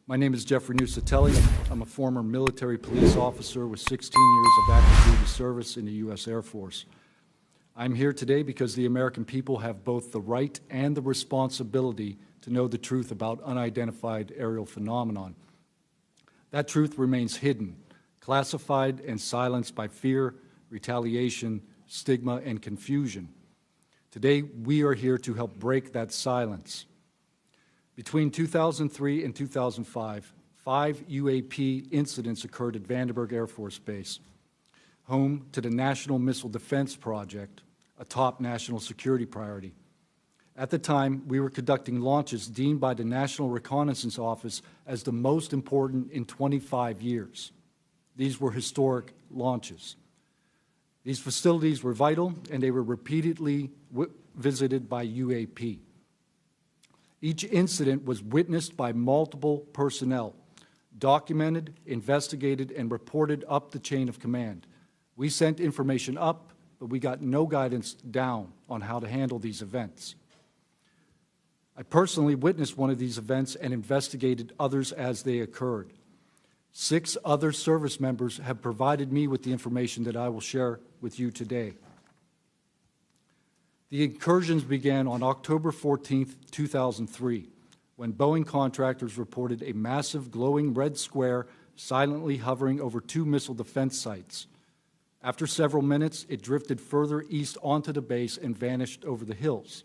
My name is Jeffrey Nusatelli. I'm a former military police officer with 16 years of active duty service in the U.S. Air Force. I'm here today because the American people have both the right and the responsibility to know the truth about unidentified aerial phenomenon. That truth remains hidden, classified and silenced by fear, retaliation, stigma, and confusion. Today, we are here to help break that silence. Between 2003 and 2005, 5 UAP incidents occurred at Vandenberg Air Force Base, home to the National Missile Defense Project, a top national security priority. At the time, we were conducting launches deemed by the National Reconnaissance Office as the most important in 25 years. These were historic launches. These facilities were vital, and they were repeatedly visited by UAP. Each incident was witnessed by multiple personnel, documented, investigated, and reported up the chain of command. We sent information up, but we got no guidance down on how to handle these events. I personally witnessed one of these events and investigated others as they occurred. 6 other service members have provided me with the information that I will share with you today. The incursions began on October 14, 2003, when Boeing contractors reported a massive glowing red square silently hovering over 2 missile defense sites. After several minutes, it drifted further east onto the base and vanished over the hills.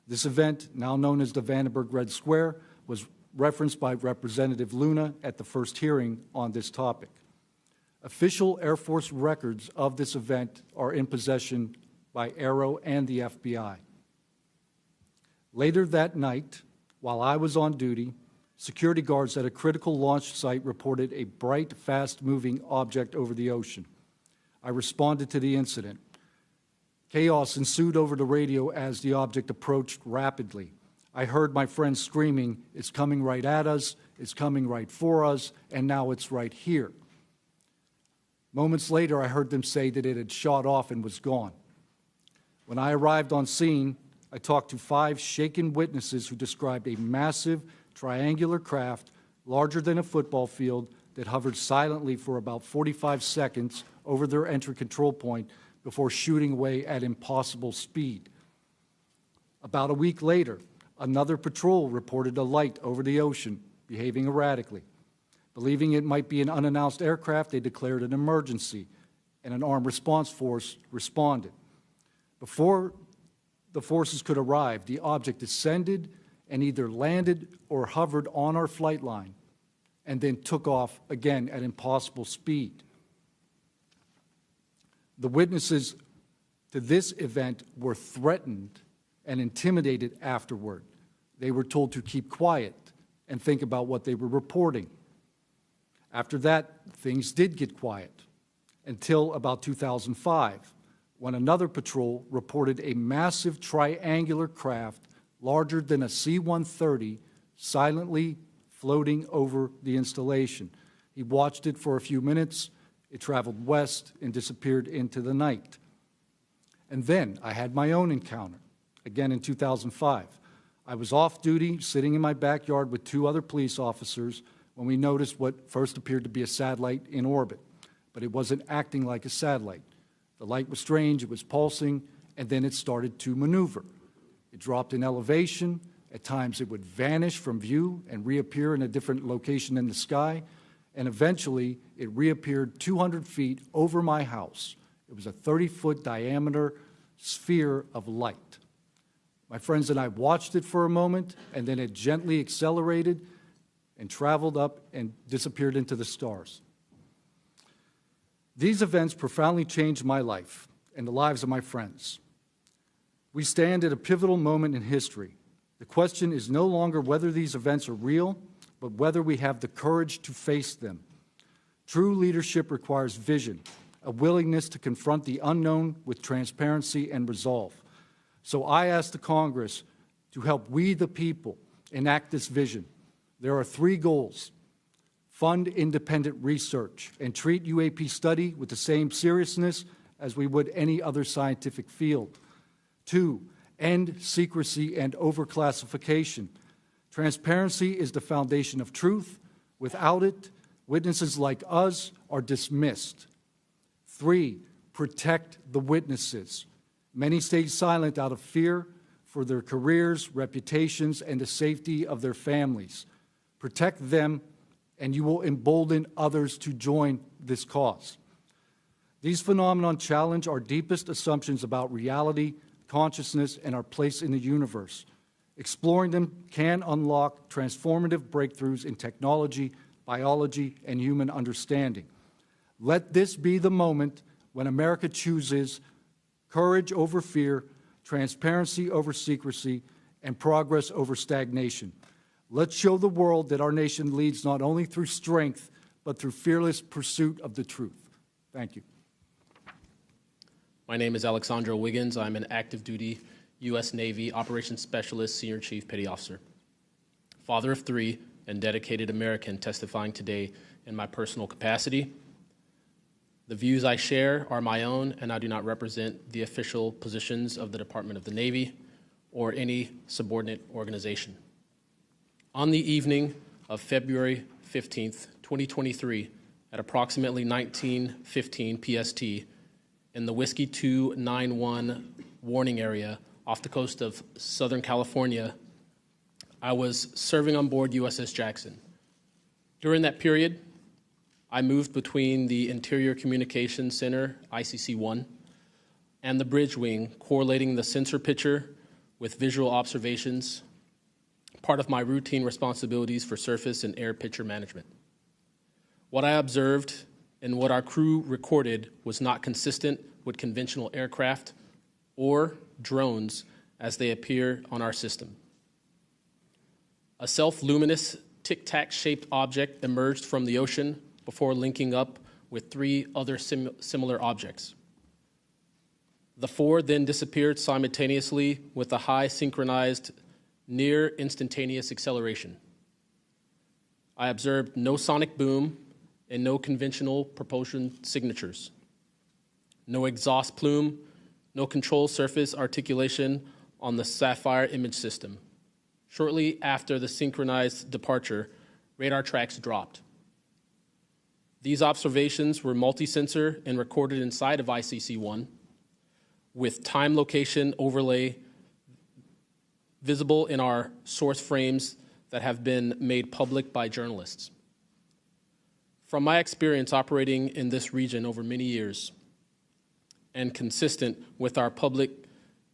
This event, now known as the Vandenberg Red Square, was referenced by Representative Luna at the first hearing on this topic. Official Air Force records of this event are in possession by Aero and the FBI. Later that night, while I was on duty, security guards at a critical launch site reported a bright, fast-moving object over the ocean. I responded to the incident. Chaos ensued over the radio as the object approached rapidly. I heard my friends screaming, "It's coming right at us, it's coming right for us, and now it's right here." Moments later, I heard them say that it had shot off and was gone. When I arrived on scene, I talked to 5 shaken witnesses who described a massive triangular craft larger than a football field that hovered silently for about 45 seconds over their entry control point before shooting away at impossible speed. About a week later, another patrol reported a light over the ocean, behaving erratically. Believing it might be an unannounced aircraft, they declared an emergency, and an armed response force responded. Before the forces could arrive, the object descended and either landed or hovered on our flight line and then took off again at impossible speed. The witnesses to this event were threatened and intimidated afterward. They were told to keep quiet and think about what they were reporting. After that, things did get quiet until about 2005, when another patrol reported a massive triangular craft larger than a C-130 silently floating over the installation. He watched it for a few minutes. It traveled west and disappeared into the night. And then I had my own encounter, again in 2005. I was off duty, sitting in my backyard with 2 other police officers when we noticed what first appeared to be a satellite in orbit, but it wasn't acting like a satellite. The light was strange, it was pulsing, and then it started to maneuver. It dropped in elevation. At times it would vanish from view and reappear in a different location in the sky, and eventually it reappeared 200 feet over my house. It was a 30-foot diameter sphere of light. My friends and I watched it for a moment, and then it gently accelerated and traveled up and disappeared into the stars. These events profoundly changed my life and the lives of my friends. We stand at a pivotal moment in history. The question is no longer whether these events are real, but whether we have the courage to face them. True leadership requires vision, a willingness to confront the unknown with transparency and resolve. So I ask the Congress to help we, the people, enact this vision. There are 3 goals. Fund independent research and treat UAP study with the same seriousness as we would any other scientific field. 2, end secrecy and overclassification. Transparency is the foundation of truth. Without it, witnesses like us are dismissed. 3, protect the witnesses. Many stay silent out of fear for their careers, reputations, and the safety of their families. Protect them, and you will embolden others to join this cause. These phenomena challenge our deepest assumptions about reality, consciousness, and our place in the universe. Exploring them can unlock transformative breakthroughs in technology, biology, and human understanding. Let this be the moment when America chooses courage over fear, transparency over secrecy, and progress over stagnation. Let's show the world that our nation leads not only through strength, but through fearless pursuit of the truth. Thank you. My name is Alexandro Wiggins. I'm an active duty U.S. Navy Operations Specialist, Senior Chief Petty Officer, father of 3, and dedicated American testifying today in my personal capacity. The views I share are my own, and I do not represent the official positions of the Department of the Navy or any subordinate organization. On the evening of February 15th, 2023, at approximately 19:15 PST, in the Whiskey 291 warning area off the coast of Southern California, I was serving on board USS Jackson. During that period, I moved between the Interior Communications Center, ICC-1, and the bridge wing, correlating the sensor picture with visual observations, part of my routine responsibilities for surface and air picture management. What I observed and what our crew recorded was not consistent with conventional aircraft or drones as they appear on our system. A self-luminous tic-tac shaped object emerged from the ocean before linking up with 3 other similar objects. The 4 then disappeared simultaneously with a high synchronized near instantaneous acceleration. I observed no sonic boom and no conventional propulsion signatures, no exhaust plume, no control surface articulation on the Sapphire image system. Shortly after the synchronized departure, radar tracks dropped. These observations were multi-sensor and recorded inside of ICC-1 with time location overlay visible in our source frames that have been made public by journalists. From my experience operating in this region over many years and consistent with our public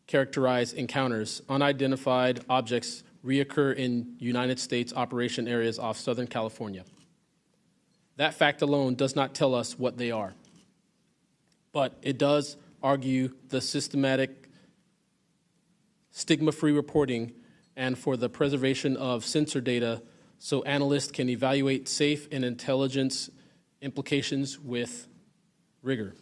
characterized encounters, unidentified objects reoccur in United States operation areas off Southern California. That fact alone does not tell us what they are, but it does argue the systematic stigma-free reporting and for the preservation of sensor data so analysts can evaluate safe and intelligence implications with rigor.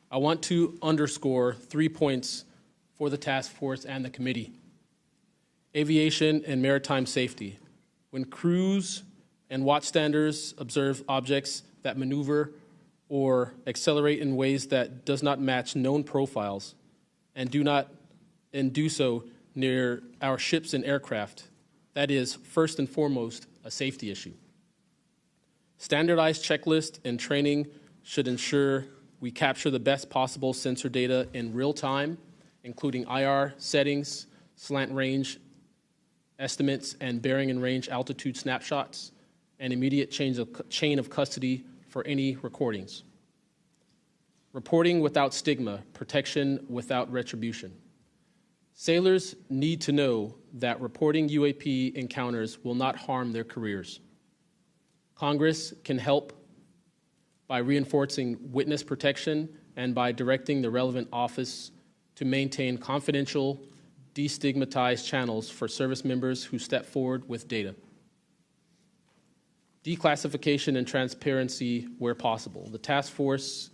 I want to underscore 3 points for the task force and the committee. Aviation and maritime safety. When crews and watchstanders observe objects that maneuver or accelerate in ways that does not match known profiles and do so near our ships and aircraft, that is first and foremost a safety issue. Standardized checklists and training should ensure we capture the best possible sensor data in real time, including IR settings, slant range estimates, and bearing and range altitude snapshots, and immediate chain of custody for any recordings. Reporting without stigma, protection without retribution. Sailors need to know that reporting UAP encounters will not harm their careers. Congress can help by reinforcing witness protection and by directing the relevant office to maintain confidential, destigmatized channels for service members who step forward with data. Declassification and transparency where possible. The task force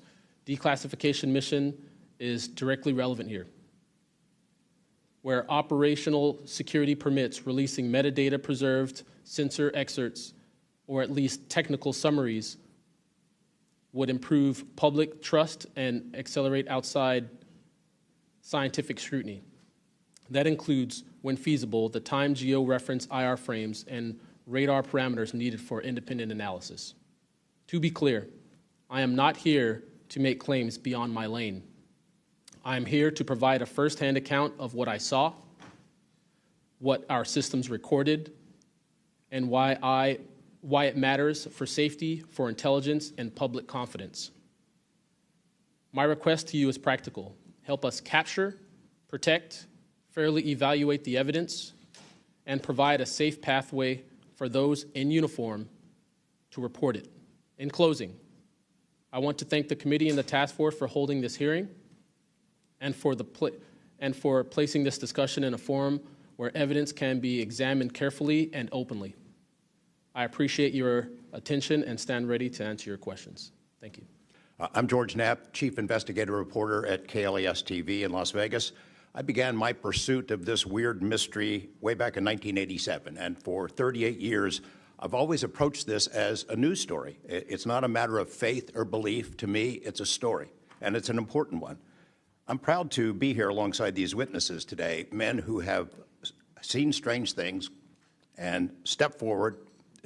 declassification mission is directly relevant here. Where operational security permits releasing metadata preserved sensor excerpts or at least technical summaries would improve public trust and accelerate outside scientific scrutiny. That includes when feasible, the time geo-reference IR frames and radar parameters needed for independent analysis. To be clear, I am not here to make claims beyond my lane. I am here to provide a first-hand account of what I saw, what our systems recorded, and why it matters for safety, for intelligence, and public confidence. My request to you is practical. Help us capture, protect, fairly evaluate the evidence, and provide a safe pathway for those in uniform to report it. In closing, I want to thank the committee and the task force for holding this hearing and for placing this discussion in a forum where evidence can be examined carefully and openly. I appreciate your attention and stand ready to answer your questions. Thank you. I'm George Knapp, Chief Investigative Reporter at KLAS-TV in Las Vegas. I began my pursuit of this weird mystery way back in 1987, and for 38 years, I've always approached this as a news story. It's not a matter of faith or belief. To me, it's a story, and it's an important one. I'm proud to be here alongside these witnesses today, men who have seen strange things and stepped forward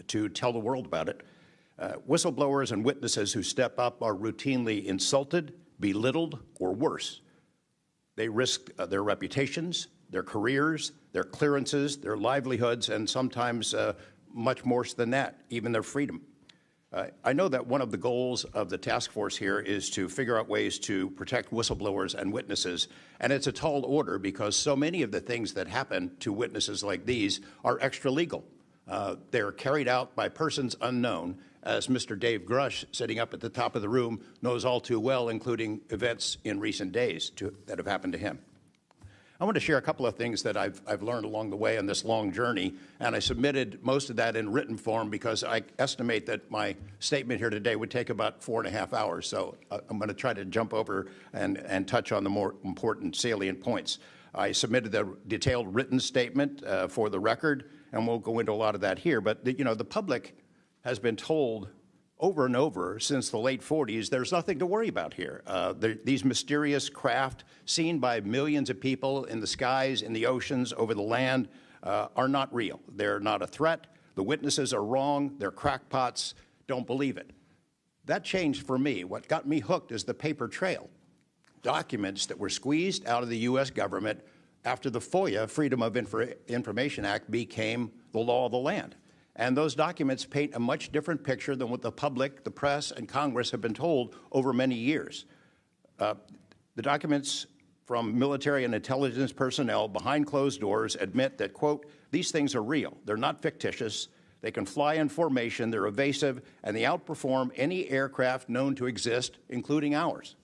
to tell the world about it. Whistleblowers and witnesses who step up are routinely insulted, belittled, or worse. They risk their reputations, their careers, their clearances, their livelihoods, and sometimes much more than that, even their freedom. I know that one of the goals of the task force here is to figure out ways to protect whistleblowers and witnesses, and it's a tall order because so many of the things that happen to witnesses like these are extra-legal. They're carried out by persons unknown, as Mr. Dave Grush, sitting up at the top of the room, knows all too well, including events in recent days that have happened to him. I want to share a couple of things that I've learned along the way on this long journey, and I submitted most of that in written form because I estimate that my statement here today would take about 4.5 hours, so I'm going to try to jump over and touch on the more important salient points. I submitted a detailed written statement for the record, and we'll go into a lot of that here, but the public has been told over and over since the late 40s, there's nothing to worry about here. These mysterious craft seen by millions of people in the skies, in the oceans, over the land are not real. They're not a threat. The witnesses are wrong. They're crackpots. Don't believe it. That changed for me. What got me hooked is the paper trail. Documents that were squeezed out of the U.S. government after the FOIA, Freedom of Information Act, became the law of the land. And those documents paint a much different picture than what the public, the press, and Congress have been told over many years. The documents from military and intelligence personnel behind closed doors admit that, quote, these things are real. They're not fictitious. They can fly in formation. They're evasive, and they outperform any aircraft known to exist, including ours.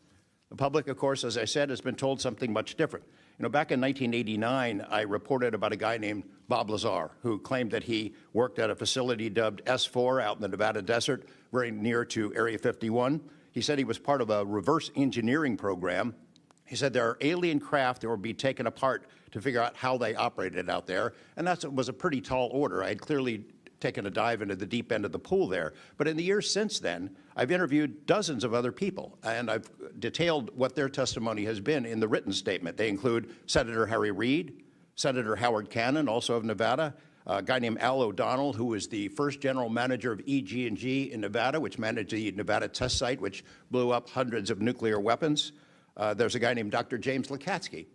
The public, of course, as I said, has been told something much different. Back in 1989, I reported about a guy named Bob Lazar, who claimed that he worked at a facility dubbed S4 out in the Nevada desert, very near to Area 51. He said he was part of a reverse engineering program. He said there are alien craft that will be taken apart to figure out how they operated out there, and that was a pretty tall order. I had clearly taken a dive into the deep end of the pool there. But in the years since then, I've interviewed dozens of other people, and I've detailed what their testimony has been in the written statement. They include Senator Harry Reid, Senator Howard Cannon, also of Nevada, a guy named Al O'Donnell, who was the first general manager of EG&G in Nevada, which managed the Nevada test site, which blew up hundreds of nuclear weapons. There's a guy named Dr. James Lakatsky,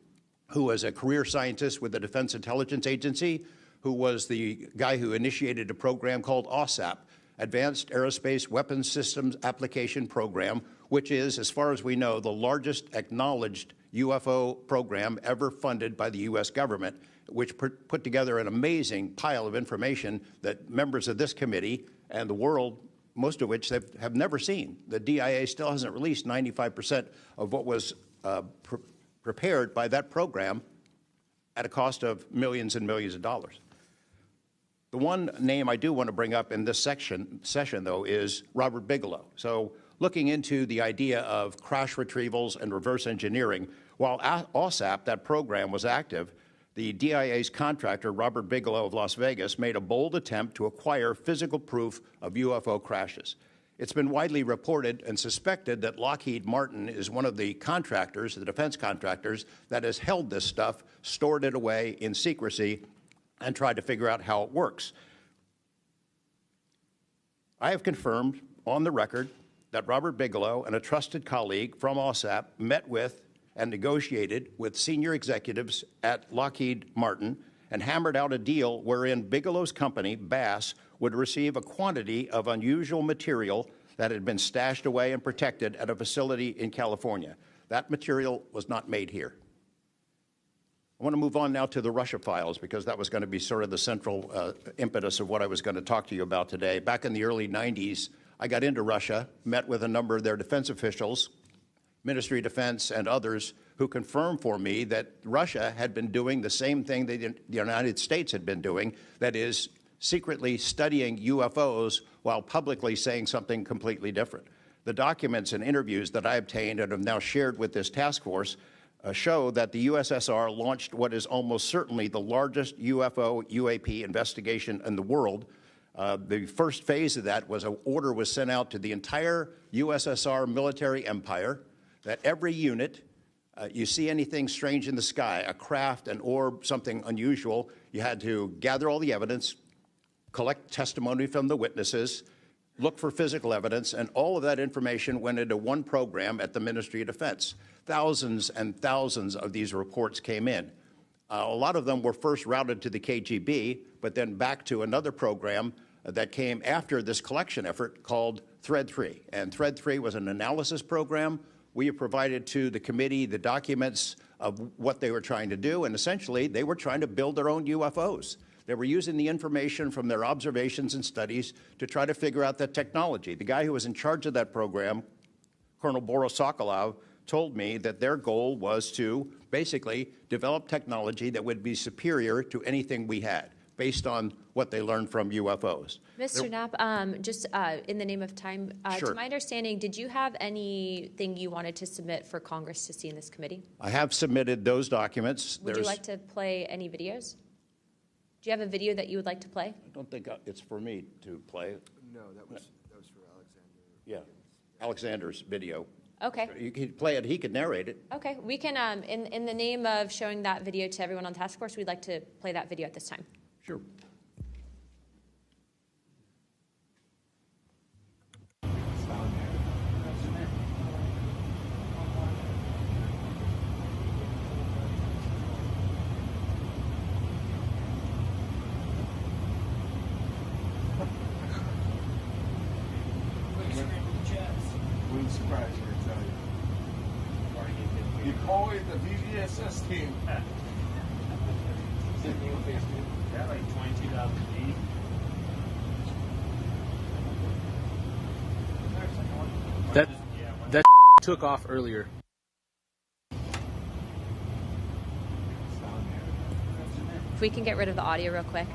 who was a career scientist with the Defense Intelligence Agency, who was the guy who initiated a program called AWSAP, Advanced Aerospace Weapons Systems Application Program, which is, as far as we know, the largest acknowledged UFO program ever funded by the U.S. government, which put together an amazing pile of information that members of this committee and the world, most of which have never seen. The DIA still hasn't released 95% of what was prepared by that program at a cost of millions and millions of dollars. The one name I do want to bring up in this session, though, is Robert Bigelow. So looking into the idea of crash retrievals and reverse engineering, while AWSAP, that program, was active, the DIA's contractor, Robert Bigelow of Las Vegas, made a bold attempt to acquire physical proof of UFO crashes. It's been widely reported and suspected that Lockheed Martin is one of the contractors, the defense contractors, that has held this stuff, stored it away in secrecy, and tried to figure out how it works. I have confirmed on the record that Robert Bigelow and a trusted colleague from OSAP met with and negotiated with senior executives at Lockheed Martin and hammered out a deal wherein Bigelow's company, Bass, would receive a quantity of unusual material that had been stashed away and protected at a facility in California. That material was not made here. I want to move on now to the Russia files, because that was going to be sort of the central impetus of what I was going to talk to you about today. Back in the early 90s, I got into Russia, met with a number of their defense officials, Ministry of Defense and others, who confirmed for me that Russia had been doing the same thing that the United States had been doing, that is, secretly studying UFOs while publicly saying something completely different. The documents and interviews that I obtained and have now shared with this task force show that the USSR launched what is almost certainly the largest UFO UAP investigation in the world. The first phase of that was an order was sent out to the entire USSR military empire that every unit, you see anything strange in the sky, a craft, an orb, something unusual, you had to gather all the evidence, collect testimony from the witnesses, look for physical evidence, and all of that information went into one program at the Ministry of Defense. Thousands and thousands of these reports came in. A lot of them were first routed to the KGB, but then back to another program that came after this collection effort called Thread 3. And Thread 3 was an analysis program. We have provided to the committee the documents of what they were trying to do, and essentially they were trying to build their own UFOs. They were using the information from their observations and studies to try to figure out that technology. The guy who was in charge of that program, Colonel Boris Sokolov, told me that their goal was to basically develop technology that would be superior to anything we had, based on what they learned from UFOs. Mr. Knapp, just in the name of time, Sure. To my understanding, did you have anything you wanted to submit for Congress to see in this committee? I have submitted those documents. Would you like to play any videos? Do you have a video that you would like to play? I don't think it's for me to play. No, that was for Alexander. Yeah, Alexander's video. Okay. You could play it. He could narrate it. Okay. We can, in the name of showing that video to everyone on the task force, we'd like to play that video at this time. Sure. Wouldn't surprise you, I tell you. Deploy the VVSS team. Yeah, like 22,000 feet. That took off earlier. If we can get rid of the audio real quick.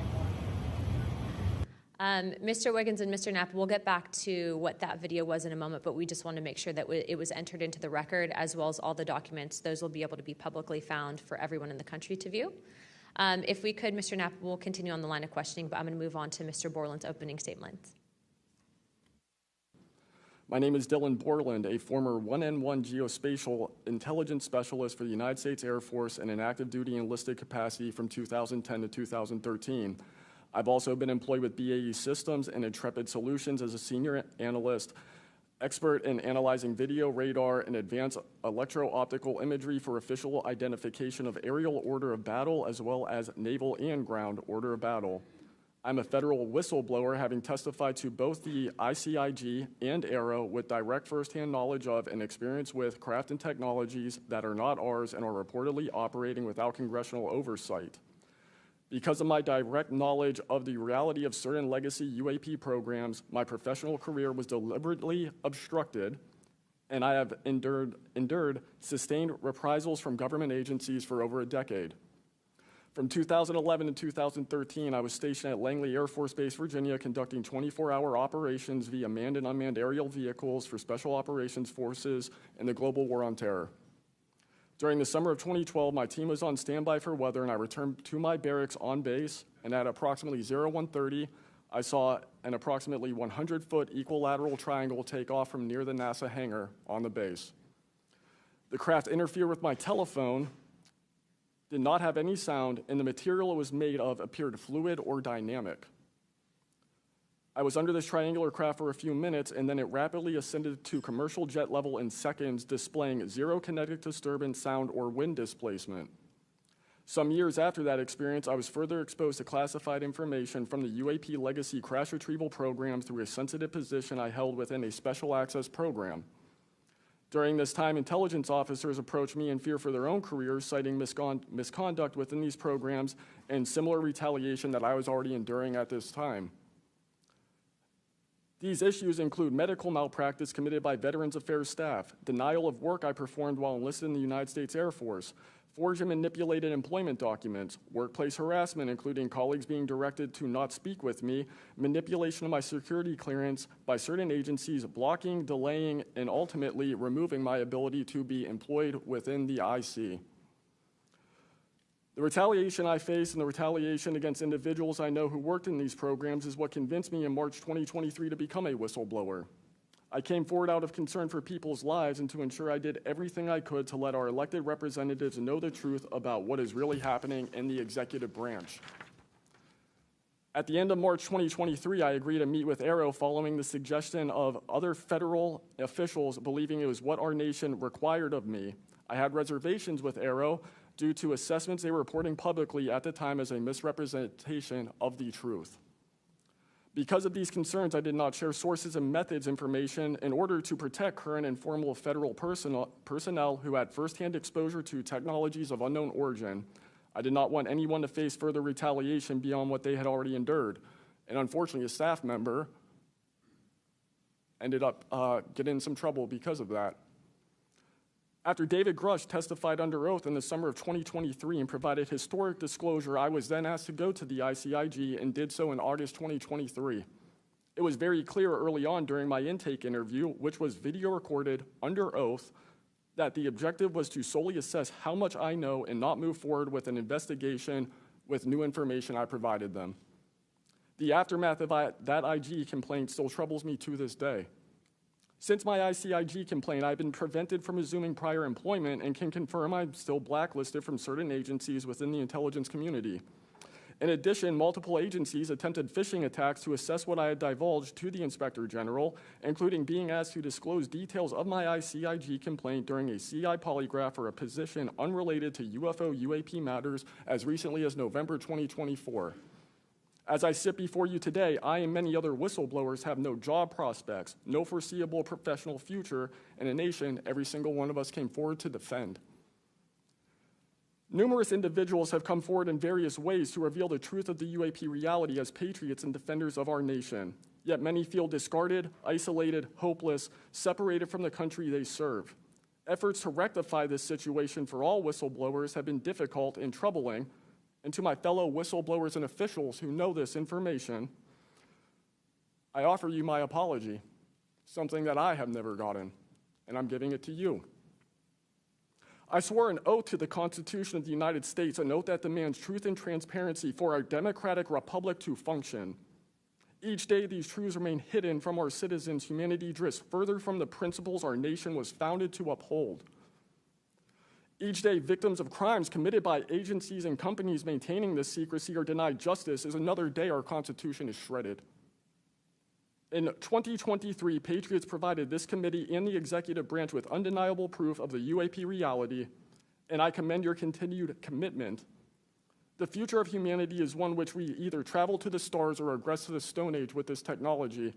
Mr. Wiggins and Mr. Knapp, we'll get back to what that video was in a moment, but we just want to make sure that it was entered into the record, as well as all the documents. Those will be able to be publicly found for everyone in the country to view. If we could, Mr. Knapp, we'll continue on the line of questioning, but I'm going to move on to Mr. Borland's opening statement. My name is Dylan Borland, a former 1N1 geospatial intelligence specialist for the United States Air Force in an active duty enlisted capacity from 2010 to 2013. I've also been employed with BAE Systems and Intrepid Solutions as a senior analyst, expert in analyzing video, radar, and advanced electro-optical imagery for official identification of aerial order of battle, as well as naval and ground order of battle. I'm a federal whistleblower, having testified to both the ICIG and ARROW with direct firsthand knowledge of and experience with craft and technologies that are not ours and are reportedly operating without congressional oversight. Because of my direct knowledge of the reality of certain legacy UAP programs, my professional career was deliberately obstructed, and I have endured sustained reprisals from government agencies for over a decade. From 2011 to 2013, I was stationed at Langley Air Force Base, Virginia, conducting 24-hour operations via manned and unmanned aerial vehicles for Special Operations Forces in the global war on terror. During the summer of 2012, my team was on standby for weather, and I returned to my barracks on base, and at approximately 01:30, I saw an approximately 100-foot equilateral triangle take off from near the NASA hangar on the base. The craft interfered with my telephone, did not have any sound, and the material it was made of appeared fluid or dynamic. I was under this triangular craft for a few minutes, and then it rapidly ascended to commercial jet level in seconds, displaying zero kinetic disturbance, sound, or wind displacement. Some years after that experience, I was further exposed to classified information from the UAP legacy crash retrieval program through a sensitive position I held within a special access program. During this time, intelligence officers approached me in fear for their own careers, citing misconduct within these programs and similar retaliation that I was already enduring at this time. These issues include medical malpractice committed by Veterans Affairs staff, denial of work I performed while enlisted in the United States Air Force, forged and manipulated employment documents, workplace harassment, including colleagues being directed to not speak with me, manipulation of my security clearance by certain agencies, blocking, delaying, and ultimately removing my ability to be employed within the IC. The retaliation I face and the retaliation against individuals I know who worked in these programs is what convinced me in March 2023 to become a whistleblower. I came forward out of concern for people's lives and to ensure I did everything I could to let our elected representatives know the truth about what is really happening in the executive branch. At the end of March 2023, I agreed to meet with AARO following the suggestion of other federal officials believing it was what our nation required of me. I had reservations with AARO due to assessments they were reporting publicly at the time as a misrepresentation of the truth. Because of these concerns, I did not share sources and methods information in order to protect current and former federal personnel who had firsthand exposure to technologies of unknown origin. I did not want anyone to face further retaliation beyond what they had already endured. And unfortunately, a staff member ended up getting in some trouble because of that. After David Grush testified under oath in the summer of 2023 and provided historic disclosure, I was then asked to go to the ICIG and did so in August 2023. It was very clear early on during my intake interview, which was video recorded under oath, that the objective was to solely assess how much I know and not move forward with an investigation with new information I provided them. The aftermath of that IG complaint still troubles me to this day. Since my ICIG complaint, I've been prevented from resuming prior employment and can confirm I'm still blacklisted from certain agencies within the intelligence community. In addition, multiple agencies attempted phishing attacks to assess what I had divulged to the Inspector General, including being asked to disclose details of my ICIG complaint during a CI polygraph for a position unrelated to UFO UAP matters as recently as November 2024. As I sit before you today, I and many other whistleblowers have no job prospects, no foreseeable professional future, and a nation every single one of us came forward to defend. Numerous individuals have come forward in various ways to reveal the truth of the UAP reality as patriots and defenders of our nation. Yet many feel discarded, isolated, hopeless, separated from the country they serve. Efforts to rectify this situation for all whistleblowers have been difficult and troubling. And to my fellow whistleblowers and officials who know this information, I offer you my apology, something that I have never gotten, and I'm giving it to you. I swore an oath to the Constitution of the United States, an oath that demands truth and transparency for our democratic republic to function. Each day, these truths remain hidden from our citizens. Humanity drifts further from the principles our nation was founded to uphold. Each day, victims of crimes committed by agencies and companies maintaining this secrecy are denied justice as another day our Constitution is shredded. In 2023, Patriots provided this committee and the executive branch with undeniable proof of the UAP reality, and I commend your continued commitment. The future of humanity is one which we either travel to the stars or regress to the Stone Age with this technology.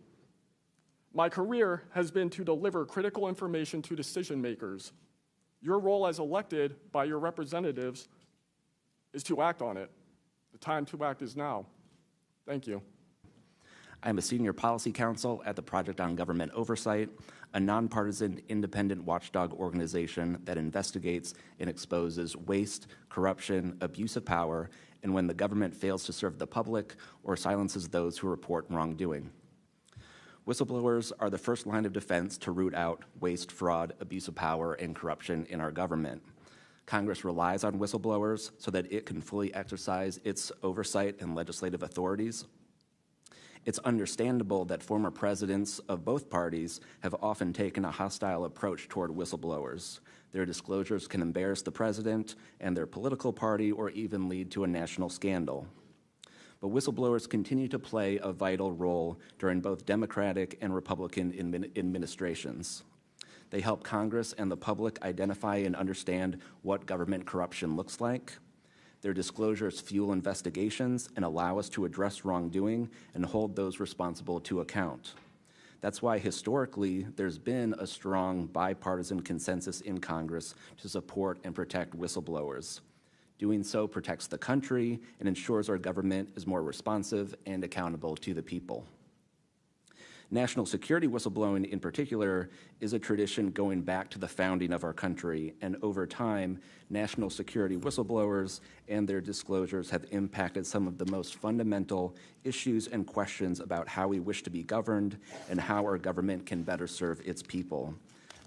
My career has been to deliver critical information to decision makers. Your role as elected by your representatives is to act on it. The time to act is now. Thank you. I'm a senior policy counsel at the Project on Government Oversight, a nonpartisan independent watchdog organization that investigates and exposes waste, corruption, abuse of power, and when the government fails to serve the public or silences those who report wrongdoing. Whistleblowers are the first line of defense to root out waste, fraud, abuse of power, and corruption in our government. Congress relies on whistleblowers so that it can fully exercise its oversight and legislative authorities. It's understandable that former presidents of both parties have often taken a hostile approach toward whistleblowers. Their disclosures can embarrass the president and their political party or even lead to a national scandal. But whistleblowers continue to play a vital role during both Democratic and Republican administrations. They help Congress and the public identify and understand what government corruption looks like. Their disclosures fuel investigations and allow us to address wrongdoing and hold those responsible to account. That's why historically there's been a strong bipartisan consensus in Congress to support and protect whistleblowers. Doing so protects the country and ensures our government is more responsive and accountable to the people. National security whistleblowing in particular is a tradition going back to the founding of our country, and over time, national security whistleblowers and their disclosures have impacted some of the most fundamental issues and questions about how we wish to be governed and how our government can better serve its people.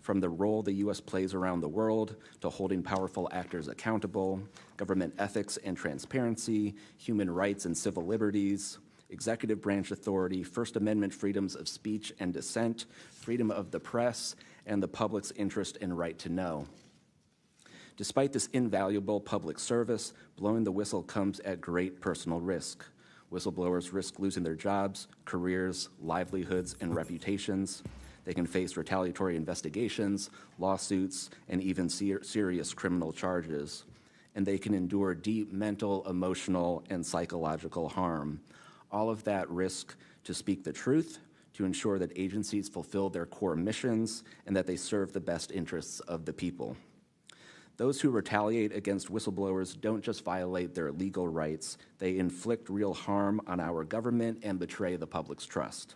From the role the U.S. plays around the world to holding powerful actors accountable, government ethics and transparency, human rights and civil liberties, executive branch authority, First Amendment freedoms of speech and dissent, freedom of the press, and the public's interest and right to know. Despite this invaluable public service, blowing the whistle comes at great personal risk. Whistleblowers risk losing their jobs, careers, livelihoods, and reputations. They can face retaliatory investigations, lawsuits, and even serious criminal charges. And they can endure deep mental, emotional, and psychological harm. All of that risk to speak the truth, to ensure that agencies fulfill their core missions, and that they serve the best interests of the people. Those who retaliate against whistleblowers don't just violate their legal rights, they inflict real harm on our government and betray the public's trust.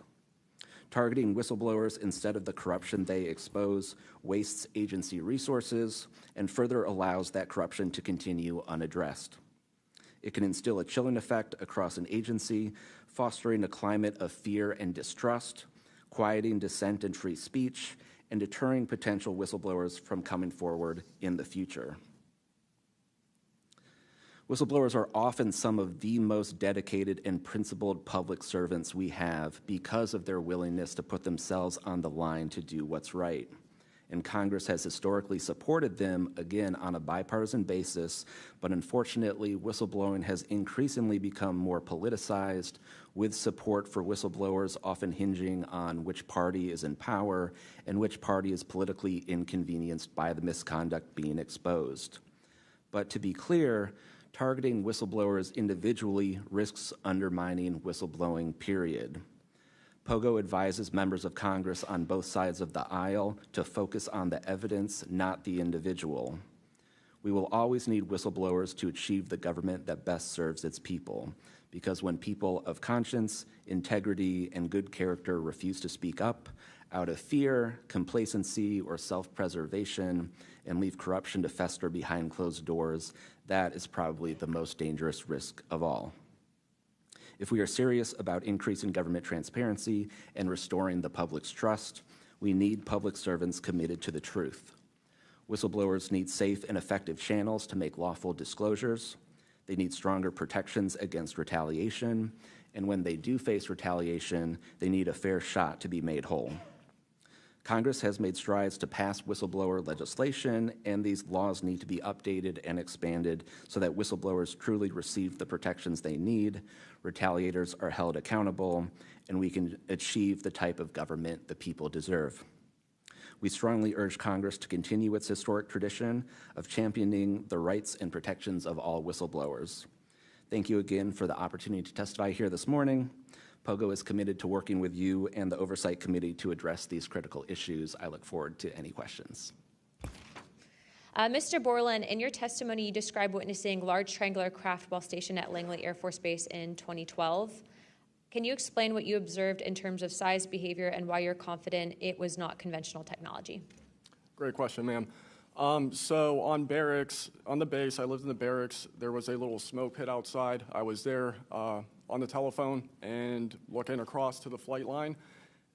Targeting whistleblowers instead of the corruption they expose wastes agency resources and further allows that corruption to continue unaddressed. It can instill a chilling effect across an agency, fostering a climate of fear and distrust, quieting dissent and free speech, and deterring potential whistleblowers from coming forward in the future. Whistleblowers are often some of the most dedicated and principled public servants we have because of their willingness to put themselves on the line to do what's right. And Congress has historically supported them, again, on a bipartisan basis, but unfortunately, whistleblowing has increasingly become more politicized, with support for whistleblowers often hinging on which party is in power and which party is politically inconvenienced by the misconduct being exposed. But to be clear, targeting whistleblowers individually risks undermining whistleblowing, period. Pogo advises members of Congress on both sides of the aisle to focus on the evidence, not the individual. We will always need whistleblowers to achieve the government that best serves its people, because when people of conscience, integrity, and good character refuse to speak up out of fear, complacency, or self-preservation, and leave corruption to fester behind closed doors, that is probably the most dangerous risk of all. If we are serious about increasing government transparency and restoring the public's trust, we need public servants committed to the truth. Whistleblowers need safe and effective channels to make lawful disclosures. They need stronger protections against retaliation, and when they do face retaliation, they need a fair shot to be made whole. Congress has made strides to pass whistleblower legislation, and these laws need to be updated and expanded so that whistleblowers truly receive the protections they need, retaliators are held accountable, and we can achieve the type of government the people deserve. We strongly urge Congress to continue its historic tradition of championing the rights and protections of all whistleblowers. Thank you again for the opportunity to testify here this morning. Pogo is committed to working with you and the Oversight Committee to address these critical issues. I look forward to any questions. Mr. Borland, in your testimony, you described witnessing large triangular craft while stationed at Langley Air Force Base in 2012. Can you explain what you observed in terms of size, behavior, and why you're confident it was not conventional technology? Great question, ma'am. So on the base, I lived in the barracks. There was a little smoke pit outside. I was there on the telephone and looking across to the flight line,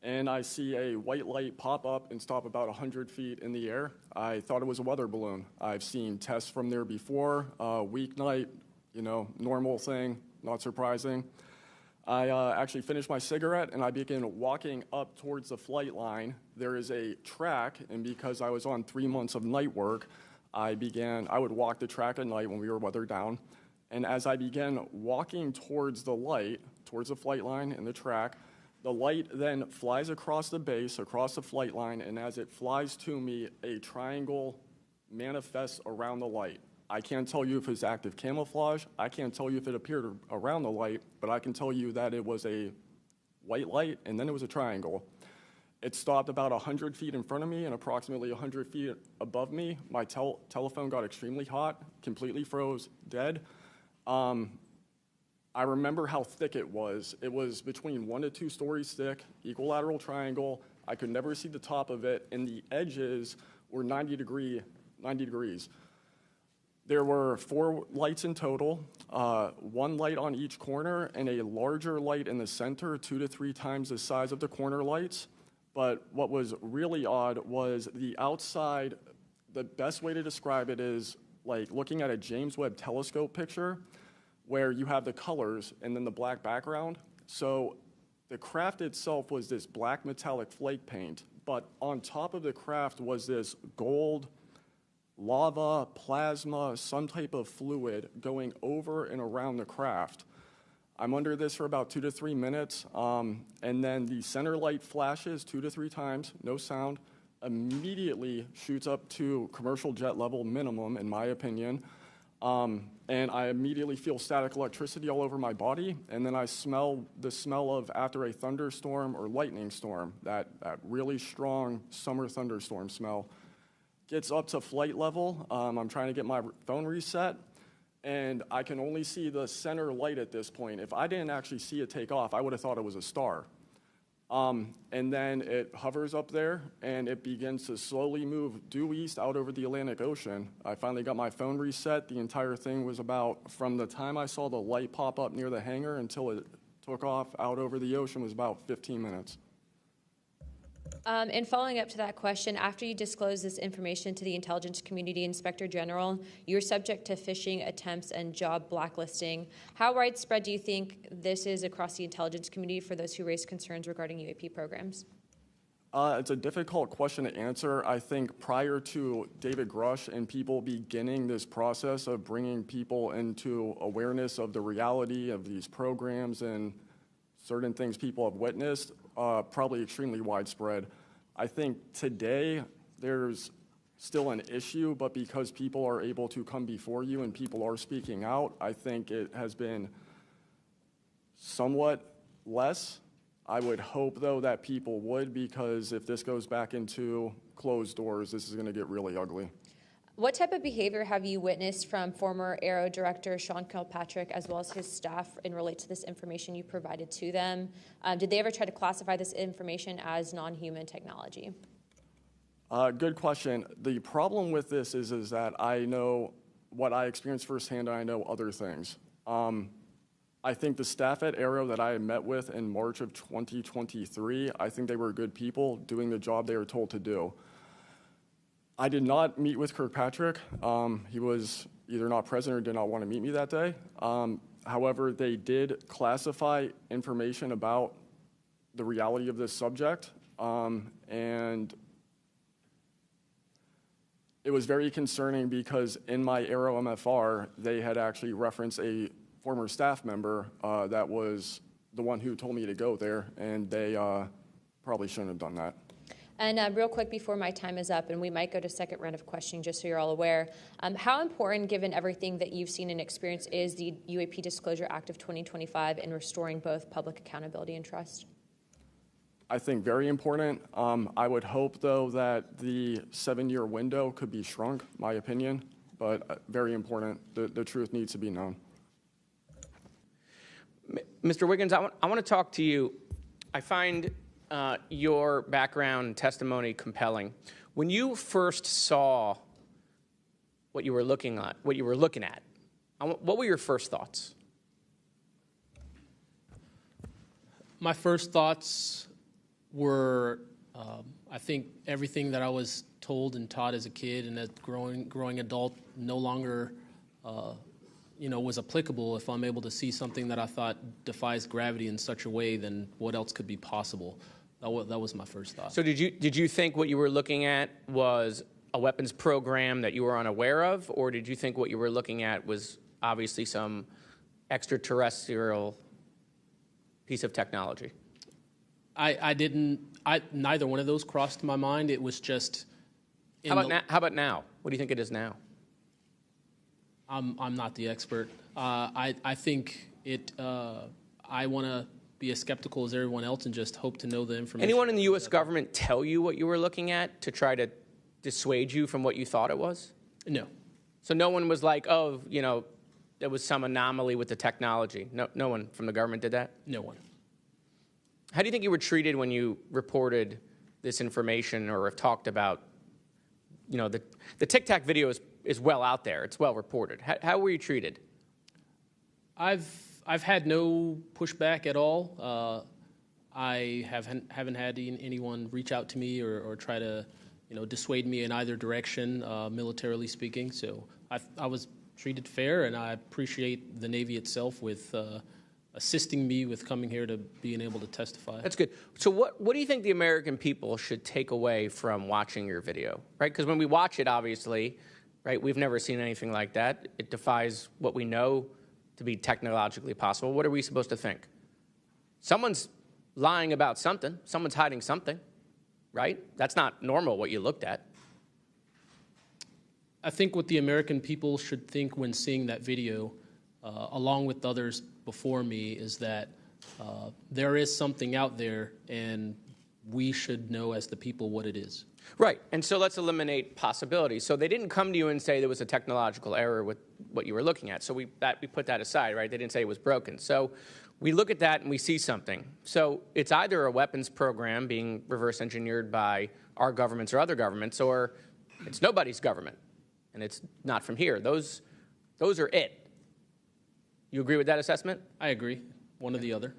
and I see a white light pop up and stop about 100 feet in the air. I thought it was a weather balloon. I've seen tests from there before, weeknight, normal thing, not surprising. I actually finished my cigarette, and I began walking up towards the flight line. There is a track, and because I was on 3 months of night work, I would walk the track at night when we were weathered down. And as I began walking towards the light, towards the flight line and the track, the light then flies across the base, across the flight line, and as it flies to me, a triangle manifests around the light. I can't tell you if it's active camouflage. I can't tell you if it appeared around the light, but I can tell you that it was a white light, and then it was a triangle. It stopped about 100 feet in front of me and approximately 100 feet above me. My telephone got extremely hot, completely froze, dead. I remember how thick it was. It was between 1 to 2 stories thick, equilateral triangle. I could never see the top of it, and the edges were 90 degrees. There were 4 lights in total, 1 light on each corner, and a larger light in the center, 2 to 3 times the size of the corner lights. But what was really odd was the outside. The best way to describe it is like looking at a James Webb telescope picture where you have the colors and then the black background. So the craft itself was this black metallic flake paint, but on top of the craft was this gold, lava, plasma, some type of fluid going over and around the craft. I'm under this for about 2 to 3 minutes, and then the center light flashes 2 to 3 times, no sound, immediately shoots up to commercial jet level minimum, in my opinion, and I immediately feel static electricity all over my body, and then I smell the smell of after a thunderstorm or lightning storm, that really strong summer thunderstorm smell. Gets up to flight level. I'm trying to get my phone reset, and I can only see the center light at this point. If I didn't actually see it take off, I would have thought it was a star. And then it hovers up there, and it begins to slowly move due east out over the Atlantic Ocean. I finally got my phone reset. The entire thing was about, from the time I saw the light pop up near the hangar until it took off out over the ocean, was about 15 minutes. And following up to that question, after you disclose this information to the intelligence community, Inspector General, you're subject to phishing attempts and job blacklisting. How widespread do you think this is across the intelligence community for those who raise concerns regarding UAP programs? It's a difficult question to answer. I think prior to David Grush and people beginning this process of bringing people into awareness of the reality of these programs and certain things people have witnessed, probably extremely widespread. I think today there's still an issue, but because people are able to come before you and people are speaking out, I think it has been somewhat less. I would hope, though, that people would, because if this goes back into closed doors, this is going to get really ugly. What type of behavior have you witnessed from former Aero Director Sean Kilpatrick as well as his staff in relate to this information you provided to them? Did they ever try to classify this information as non-human technology? Good question. The problem with this is that I know what I experienced firsthand, and I know other things. I think the staff at Aero that I met with in March of 2023, I think they were good people doing the job they were told to do. I did not meet with Kirkpatrick. He was either not present or did not want to meet me that day. However, they did classify information about the reality of this subject, and it was very concerning because in my Aero MFR, they had actually referenced a former staff member that was the one who told me to go there, and they probably shouldn't have done that. And real quick before my time is up, and we might go to second round of questioning just so you're all aware, how important, given everything that you've seen and experienced, is the UAP Disclosure Act of 2025 in restoring both public accountability and trust? I think very important. I would hope, though, that the 7-year window could be shrunk, my opinion, but very important. The truth needs to be known. Mr. Wiggins, I want to talk to you. I find your background and testimony compelling. When you first saw what you were looking at, what were your first thoughts? My first thoughts were, I think everything that I was told and taught as a kid and as growing adult no longer was applicable. If I'm able to see something that I thought defies gravity in such a way, then what else could be possible? That was my first thought. So did you think what you were looking at was a weapons program that you were unaware of, or did you think what you were looking at was obviously some extraterrestrial piece of technology? Neither one of those crossed my mind. It was just... How about now? What do you think it is now? I'm not the expert. I think it... I want to be as skeptical as everyone else and just hope to know the information. Anyone in the U.S. government tell you what you were looking at to try to dissuade you from what you thought it was? No. So no one was like, oh, there was some anomaly with the technology. No one from the government did that? No one. How do you think you were treated when you reported this information or have talked about, the Tic Tac video is well out there. It's well reported. How were you treated? I've had no pushback at all. I haven't had anyone reach out to me or try to, dissuade me in either direction, militarily speaking. So I was treated fair, and I appreciate the Navy itself with assisting me with coming here to being able to testify. That's good. So what do you think the American people should take away from watching your video, right? Because when we watch it, obviously, right, we've never seen anything like that. It defies what we know to be technologically possible. What are we supposed to think? Someone's lying about something. Someone's hiding something, right? That's not normal what you looked at. I think what the American people should think when seeing that video, along with others before me, is that there is something out there, and we should know as the people what it is. Right, and so let's eliminate possibilities. So they didn't come to you and say there was a technological error with what you were looking at. So we put that aside, right? They didn't say it was broken. So we look at that and we see something. So it's either a weapons program being reverse engineered by our governments or other governments, or it's nobody's government, and it's not from here. Those are it. You agree with that assessment? I agree. One or the other.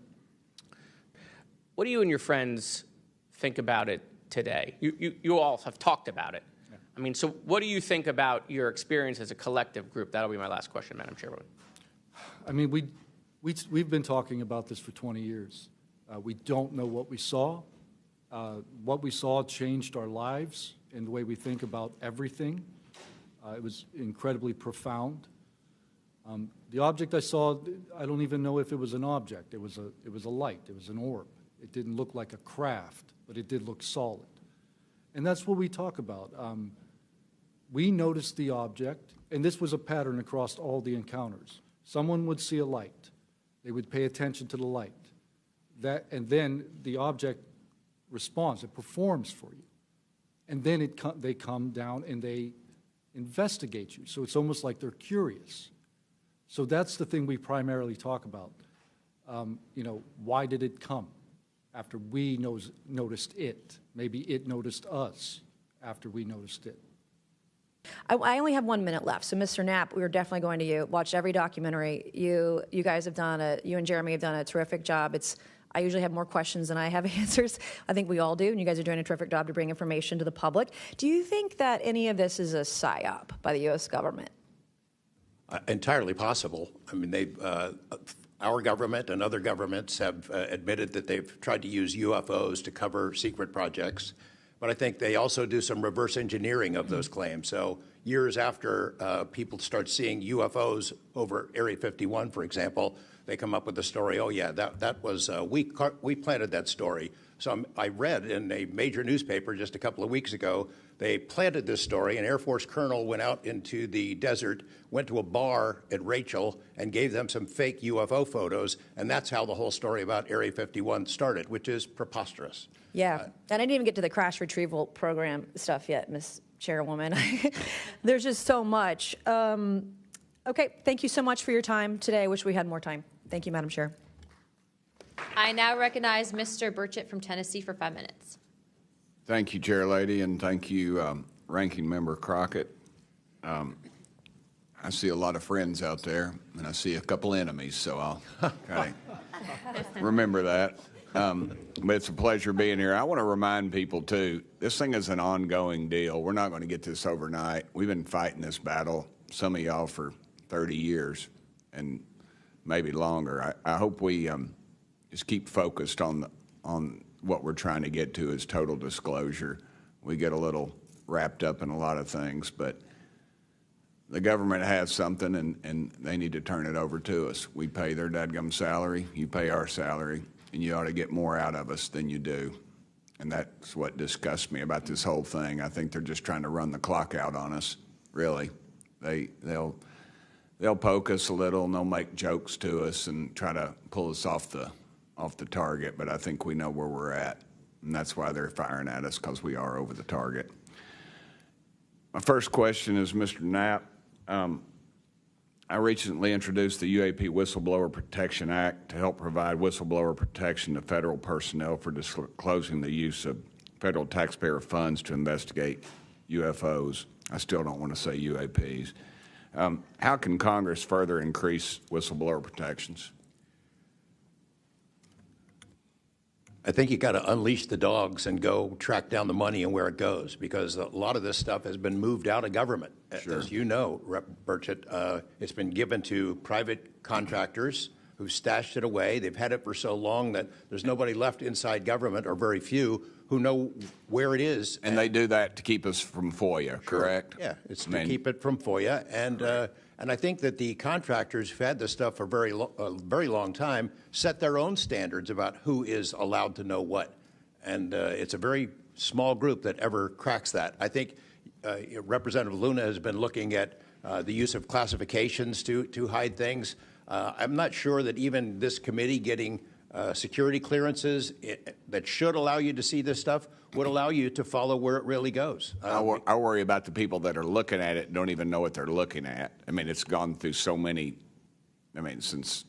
What do you and your friends think about it today? You all have talked about it. Yeah. I mean, so what do you think about your experience as a collective group? That'll be my last question, Madam Chairwoman. I mean, we've been talking about this for 20 years. We don't know what we saw. What we saw changed our lives and the way we think about everything. It was incredibly profound. The object I saw, I don't even know if it was an object. It was a light. It was an orb. It didn't look like a craft, but it did look solid. And that's what we talk about. We noticed the object, and this was a pattern across all the encounters. Someone would see a light. They would pay attention to the light. And then the object responds. It performs for you. And then they come down and they investigate you. So it's almost like they're curious. So that's the thing we primarily talk about. Why did it come after we noticed it? Maybe it noticed us after we noticed it. I only have 1 minute left, so Mr. Knapp, we are definitely going to watch every documentary. You guys have you and Jeremy have done a terrific job. I usually have more questions than I have answers. I think we all do, and you guys are doing a terrific job to bring information to the public. Do you think that any of this is a psyop by the U.S. government? Entirely possible. I mean, our government and other governments have admitted that they've tried to use UFOs to cover secret projects, but I think they also do some reverse engineering of those claims. So years after people start seeing UFOs over Area 51, for example, they come up with the story, oh yeah, that was, we planted that story. So I read in a major newspaper just a couple of weeks ago, they planted this story. An Air Force colonel went out into the desert, went to a bar at Rachel, and gave them some fake UFO photos, and that's how the whole story about Area 51 started, which is preposterous. Yeah, and I didn't even get to the crash retrieval program stuff yet, Ms. Chairwoman. There's just so much. Okay, thank you so much for your time today. I wish we had more time. Thank you, Madam Chair. I now recognize Mr. Burchett from Tennessee for 5 minutes. Thank you, Chair Lady, and thank you, Ranking Member Crockett. I see a lot of friends out there, and I see a couple enemies, so I'll kind of remember that. But it's a pleasure being here. I want to remind people, too, this thing is an ongoing deal. We're not going to get this overnight. We've been fighting this battle, some of y'all, for 30 years. and maybe longer. I hope we just keep focused on what we're trying to get to is total disclosure. We get a little wrapped up in a lot of things, but the government has something, and they need to turn it over to us. We pay their dadgum salary, you pay our salary, and you ought to get more out of us than you do. And that's what disgusts me about this whole thing. I think they're just trying to run the clock out on us, really. They'll poke us a little, and they'll make jokes to us and try to pull us off the target, but I think we know where we're at, and that's why they're firing at us, because we are over the target. My first question is, Mr. Knapp, I recently introduced the UAP Whistleblower Protection Act to help provide whistleblower protection to federal personnel for disclosing the use of federal taxpayer funds to investigate UFOs. I still don't want to say UAPs. How can Congress further increase whistleblower protections? I think you got to unleash the dogs and go track down the money and where it goes, because a lot of this stuff has been moved out of government. Sure. As you know, Rep. Burchett, it's been given to private contractors who've stashed it away. They've had it for so long that there's nobody left inside government, or very few, who know where it is. And they do that to keep us from FOIA, correct? Yeah, it's to keep it from FOIA. And I think that the contractors who've had this stuff for a very long time set their own standards about who is allowed to know what. And it's a very small group that ever cracks that. I think Representative Luna has been looking at the use of classifications to hide things. I'm not sure that even this committee getting security clearances that should allow you to see this stuff would allow you to follow where it really goes. I worry about the people that are looking at it and don't even know what they're looking at. I mean, it's gone through so many, since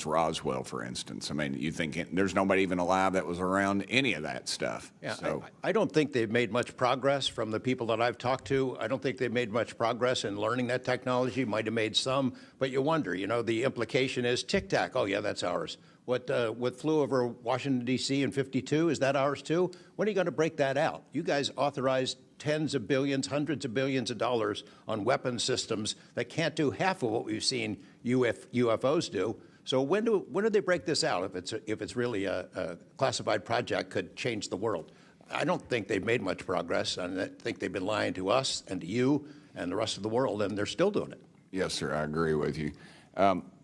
Roswell, for instance. I mean, you think there's nobody even alive that was around any of that stuff. Yeah, so. I don't think they've made much progress from the people that I've talked to. I don't think they've made much progress in learning that technology. Might have made some, but you wonder, the implication is tic-tac. Oh, yeah, that's ours. What flew over Washington, D.C. in '52, is that ours too? When are you going to break that out? You guys authorized tens of billions, hundreds of billions of dollars on weapon systems that can't do half of what we've seen UFOs do. So when do they break this out? If it's really a classified project, could change the world. I don't think they've made much progress, and I think they've been lying to us and to you and the rest of the world, and they're still doing it. Yes, sir, I agree with you.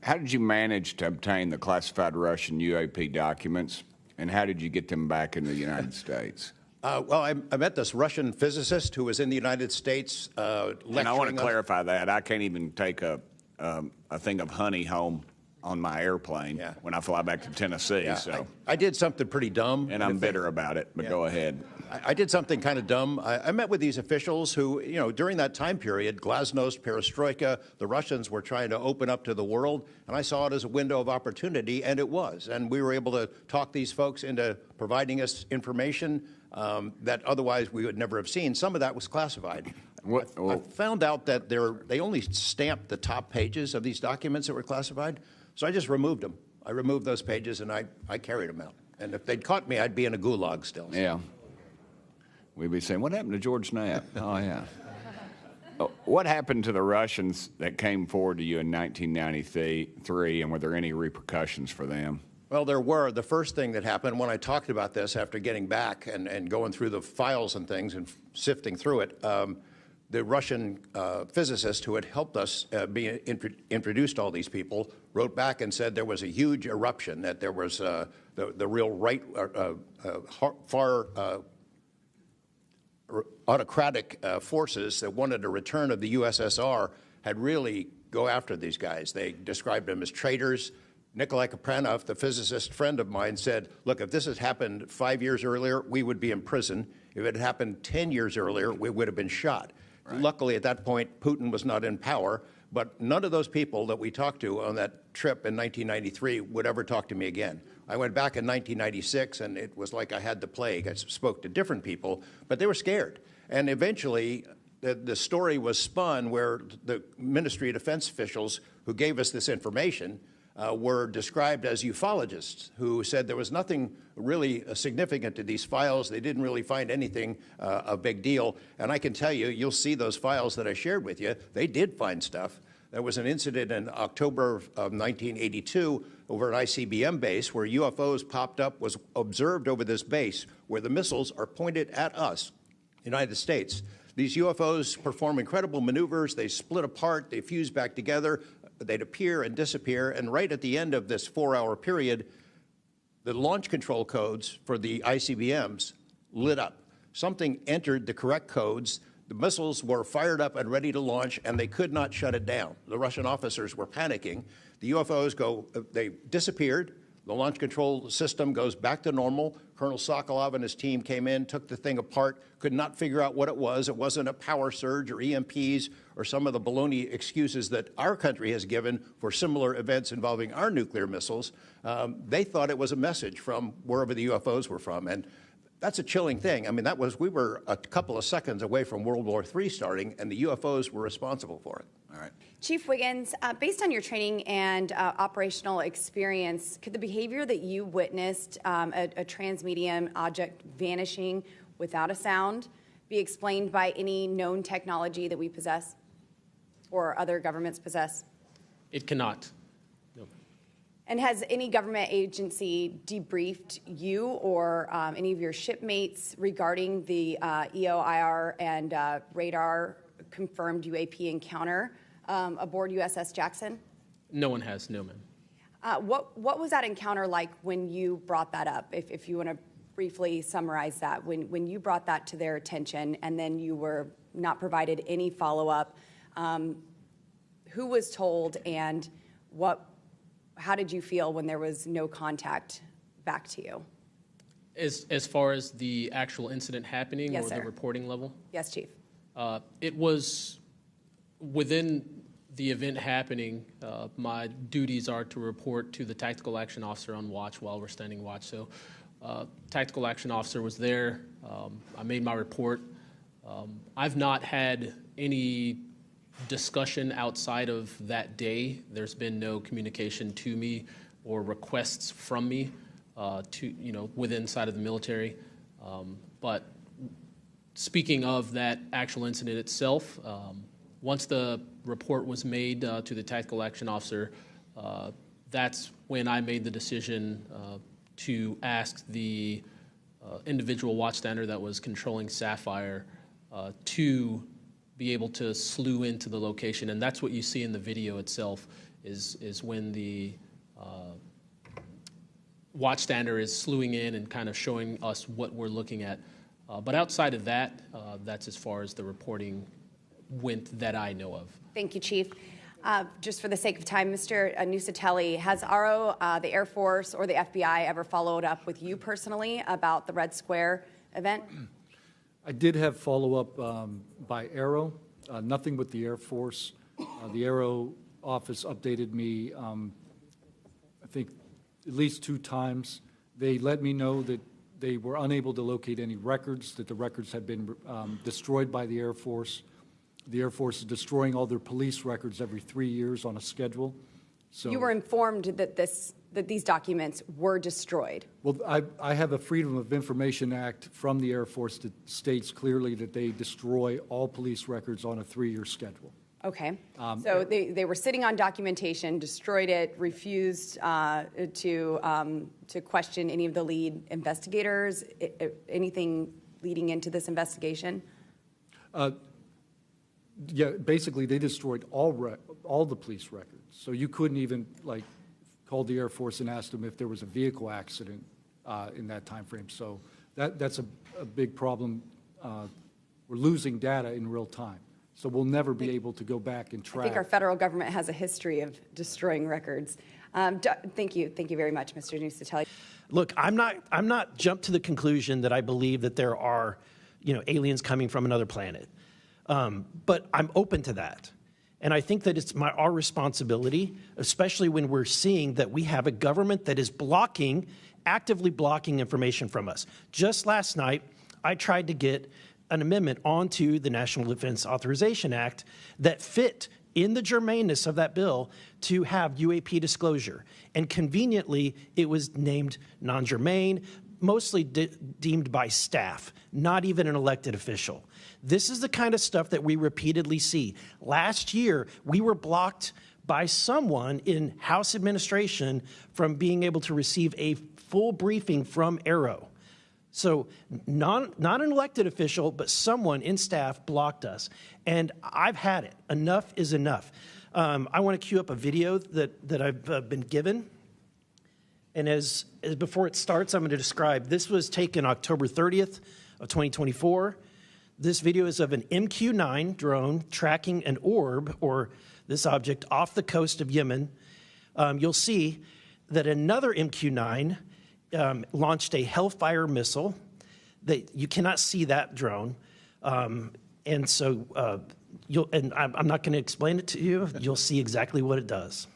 How did you manage to obtain the classified Russian UAP documents, and how did you get them back in the United States? Well, I met this Russian physicist who was in the United States lecturing. And I want to clarify that. I can't even take a thing of honey home on my airplane when I fly back to Tennessee. Yeah, so I did something pretty dumb. And I'm bitter about it, but go ahead. I did something kind of dumb. I met with these officials who, during that time period, glasnost, perestroika, the Russians were trying to open up to the world, and I saw it as a window of opportunity, and it was. And we were able to talk these folks into providing us information that otherwise we would never have seen. Some of that was classified. I found out that they only stamped the top pages of these documents that were classified, so I just removed them. I removed those pages, and I carried them out. And if they'd caught me, I'd be in a gulag still. Yeah. We'd be saying, what happened to George Knapp? Oh, yeah. What happened to the Russians that came forward to you in 1993, and were there any repercussions for them? Well, there were. The first thing that happened when I talked about this after getting back and going through the files and things and sifting through it, the Russian physicist who had helped us be introduced all these people wrote back and said there was a huge eruption, that there was the real right, far autocratic forces that wanted a return of the USSR had really go after these guys. They described them as traitors. Nikolai Kapranov, the physicist friend of mine, said, look, if this had happened 5 years earlier, we would be in prison. If it had happened 10 years earlier, we would have been shot. Right. Luckily, at that point, Putin was not in power, but none of those people that we talked to on that trip in 1993 would ever talk to me again. I went back in 1996, and it was like I had the plague. I spoke to different people, but they were scared. And eventually, the story was spun where the Ministry of Defense officials who gave us this information were described as ufologists who said there was nothing really significant to these files. They didn't really find anything a big deal. And I can tell you, you'll see those files that I shared with you, they did find stuff. There was an incident in October of 1982 over an ICBM base where UFOs popped up, was observed over this base where the missiles are pointed at us, United States. These UFOs perform incredible maneuvers. They split apart, they fuse back together, they'd appear and disappear, and right at the end of this 4-hour period, the launch control codes for the ICBMs lit up. Something entered the correct codes. The missiles were fired up and ready to launch, and they could not shut it down. The Russian officers were panicking. The UFOs they disappeared. The launch control system goes back to normal. Colonel Sokolov and his team came in, took the thing apart, could not figure out what it was. It wasn't a power surge or EMPs or some of the baloney excuses that our country has given for similar events involving our nuclear missiles. They thought it was a message from wherever the UFOs were from. And that's a chilling thing. I mean, we were a couple of seconds away from World War III starting, and the UFOs were responsible for it. All right. Chief Wiggins, based on your training and operational experience, could the behavior that you witnessed, a transmedium object vanishing without a sound, be explained by any known technology that we possess or other governments possess? It cannot. No. And has any government agency debriefed you or any of your shipmates regarding the EOIR and radar confirmed UAP encounter aboard USS Jackson? No one has, no, ma'am. What was that encounter like when you brought that up? If you want to briefly summarize that, when you brought that to their attention and then you were not provided any follow-up, who was told and how did you feel when there was no contact back to you? As far as the actual incident happening, yes, or sir. the reporting level? Yes, Chief. It was within the event happening. My duties are to report to the tactical action officer on watch while we're standing watch. So tactical action officer was there. I made my report. I've not had any discussion outside of that day. There's been no communication to me or requests from me within inside of the military. But speaking of that actual incident itself, once the report was made to the tactical action officer, that's when I made the decision to ask the individual watchstander that was controlling Sapphire to be able to slew into the location. And that's what you see in the video itself, is when the watchstander is slewing in and kind of showing us what we're looking at. But outside of that, that's as far as the reporting went that I know of. Thank you, Chief. Just for the sake of time, Mr. Nusatelli, has RO, the Air Force, or the FBI ever followed up with you personally about the Red Square event? I did have follow-up by Aero, nothing with the Air Force. The Aero office updated me, I think, at least 2 times. They let me know that they were unable to locate any records, that the records had been destroyed by the Air Force. The Air Force is destroying all their police records every 3 years on a schedule. So You were informed that these documents were destroyed. Well, I have a Freedom of Information Act from the Air Force that states clearly that they destroy all police records on a 3-year schedule. Okay. So they were sitting on documentation, destroyed it, refused to question any of the lead investigators, anything leading into this investigation? Yeah, basically they destroyed all the police records. So you couldn't even call the Air Force and ask them if there was a vehicle accident in that time frame. So that's a big problem. We're losing data in real time. So we'll never be able to go back and track. I think our federal government has a history of destroying records. Thank you very much, Mr. Nusatelli. Look, I'm not jumped to the conclusion that I believe that there are, aliens coming from another planet. But I'm open to that. And I think that it's our responsibility, especially when we're seeing that we have a government that is actively blocking information from us. Just last night, I tried to get an amendment onto the National Defense Authorization Act that fit in the germaneness of that bill to have UAP disclosure. And conveniently, it was named non-germane, mostly deemed by staff, not even an elected official. This is the kind of stuff that we repeatedly see. Last year, we were blocked by someone in House administration from being able to receive a full briefing from Aero. So not an elected official, but someone in staff blocked us. And I've had it. Enough is enough. I want to cue up a video that I've been given. And as before it starts, I'm going to describe. This was taken October 30th of 2024. This video is of an MQ-9 drone tracking an orb, or this object, off the coast of Yemen. You'll see that another MQ-9 launched a Hellfire missile. You cannot see that drone. And so I'm not going to explain it to you. You'll see exactly what it does.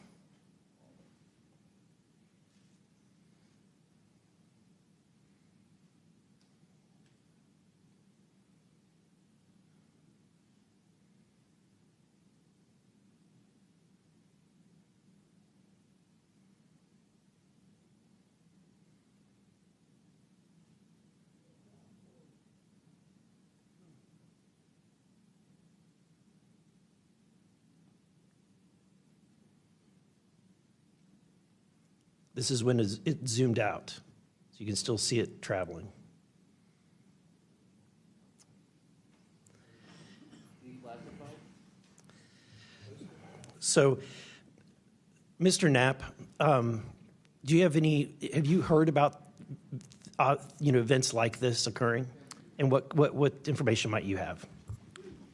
This is when it zoomed out, so you can still see it traveling. So, Mr. Knapp, have you heard about events like this occurring? And what information might you have?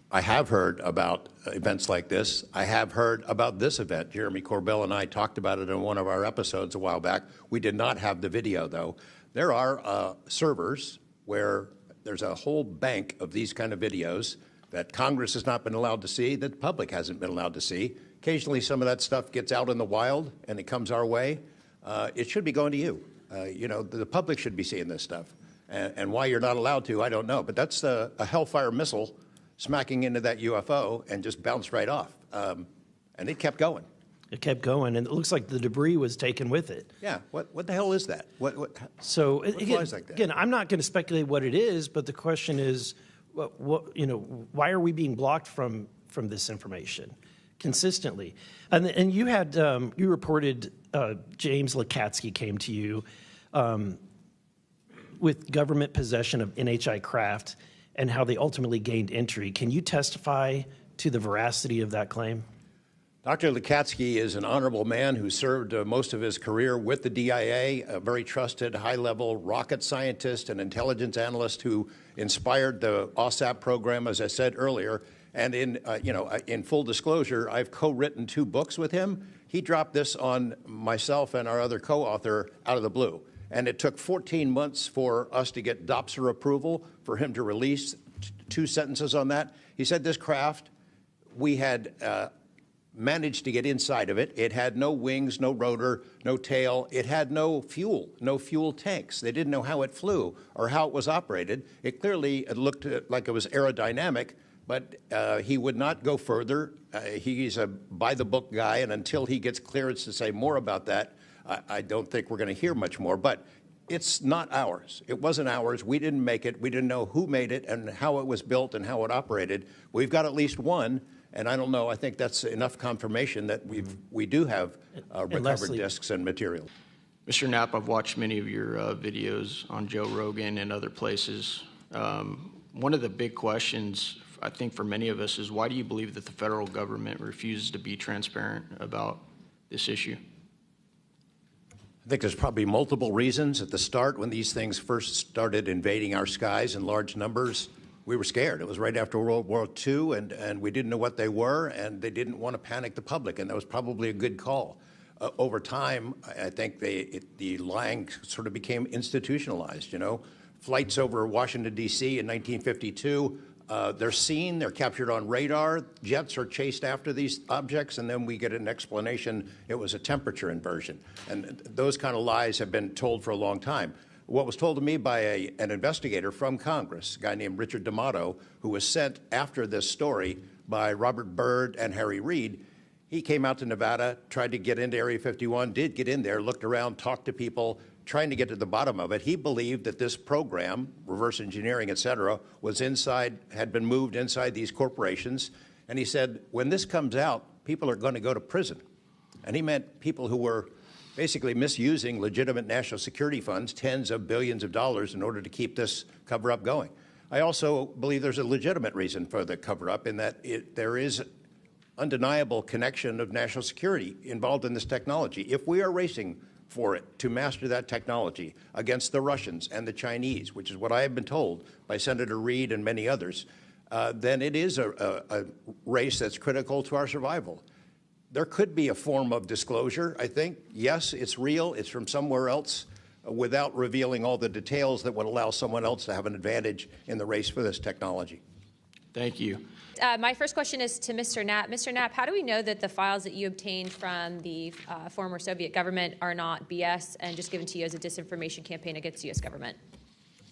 I have heard about events like this. I have heard about this event. Jeremy Corbell and I talked about it in one of our episodes a while back. We did not have the video, though. There are servers where there's a whole bank of these kind of videos that Congress has not been allowed to see, that the public hasn't been allowed to see. Occasionally, some of that stuff gets out in the wild, and it comes our way. It should be going to you. The public should be seeing this stuff. And why you're not allowed to, I don't know. But that's a Hellfire missile smacking into that UFO and just bounced right off. And it kept going. It kept going, and it looks like the debris was taken with it. Yeah, what the hell is that? What again, flies like that? Again, I'm not going to speculate what it is, but the question is, why are we being blocked from this information consistently? And you had you reported James Lakatsky came to you with government possession of NHI craft and how they ultimately gained entry. Can you testify to the veracity of that claim? Dr. Lakatsky is an honorable man who served most of his career with the DIA, a very trusted, high-level rocket scientist and intelligence analyst who inspired the OSAP program, as I said earlier. And in full disclosure, I've co-written 2 books with him. He dropped this on myself and our other co-author out of the blue. And it took 14 months for us to get DOPSR approval for him to release 2 sentences on that. He said this craft, we had managed to get inside of it. It had no wings, no rotor, no tail. It had no fuel tanks. They didn't know how it flew or how it was operated. It clearly looked like it was aerodynamic, but he would not go further. He's a by-the-book guy, and until he gets clearance to say more about that, I don't think we're going to hear much more. But it's not ours. It wasn't ours. We didn't make it. We didn't know who made it and how it was built and how it operated. We've got at least one, and I don't know. I think that's enough confirmation that we do have recovered discs and material. Mr. Knapp, I've watched many of your videos on Joe Rogan and other places. One of the big questions, I think, for many of us is why do you believe that the federal government refuses to be transparent about this issue? I think there's probably multiple reasons. At the start, when these things first started invading our skies in large numbers, we were scared. It was right after World War II, and we didn't know what they were, and they didn't want to panic the public, and that was probably a good call. Over time, I think the lying sort of became institutionalized, Flights over Washington, D.C. in 1952, they're seen, they're captured on radar, jets are chased after these objects, and then we get an explanation it was a temperature inversion. And those kind of lies have been told for a long time. What was told to me by an investigator from Congress, a guy named Richard D'Amato, who was sent after this story by Robert Byrd and Harry Reid, he came out to Nevada, tried to get into Area 51, did get in there, looked around, talked to people, trying to get to the bottom of it. He believed that this program, reverse engineering, et cetera, was had been moved inside these corporations. And he said, when this comes out, people are going to go to prison. And he meant people who were basically misusing legitimate national security funds, tens of billions of dollars, in order to keep this cover-up going. I also believe there's a legitimate reason for the cover-up in that there is undeniable connection of national security involved in this technology. If we are racing for it to master that technology against the Russians and the Chinese, which is what I have been told by Senator Reid and many others, then it is a race that's critical to our survival. There could be a form of disclosure, I think. Yes, it's real. It's from somewhere else, without revealing all the details that would allow someone else to have an advantage in the race for this technology. Thank you. My first question is to Mr. Knapp. Mr. Knapp, how do we know that the files that you obtained from the former Soviet government are not BS and just given to you as a disinformation campaign against the U.S. government?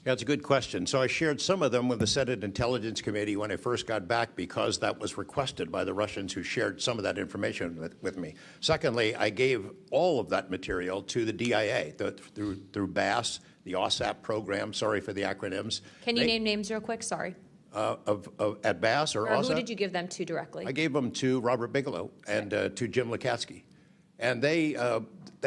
Yeah, it's a good question. So I shared some of them with the Senate Intelligence Committee when I first got back because that was requested by the Russians, who shared some of that information with me. Secondly, I gave all of that material to the DIA through BASS, the OSAP program. Sorry for the acronyms. Can you name names real quick? Sorry. At BASS or OSAP? Who did you give them to directly? I gave them to Robert Bigelow and to Jim Lukatsky. And they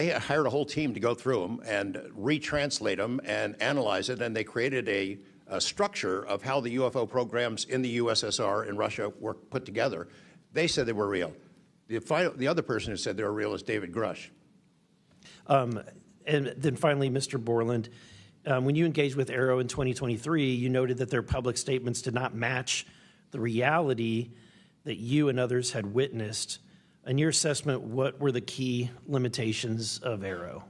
hired a whole team to go through them and retranslate them and analyze it, and they created a structure of how the UFO programs in the USSR and Russia were put together. They said they were real. The other person who said they were real is David Grush. And then finally, Mr. Borland, when you engaged with Arrow in 2023, you noted that their public statements did not match the reality that you and others had witnessed. In your assessment, what were the key limitations of Arrow?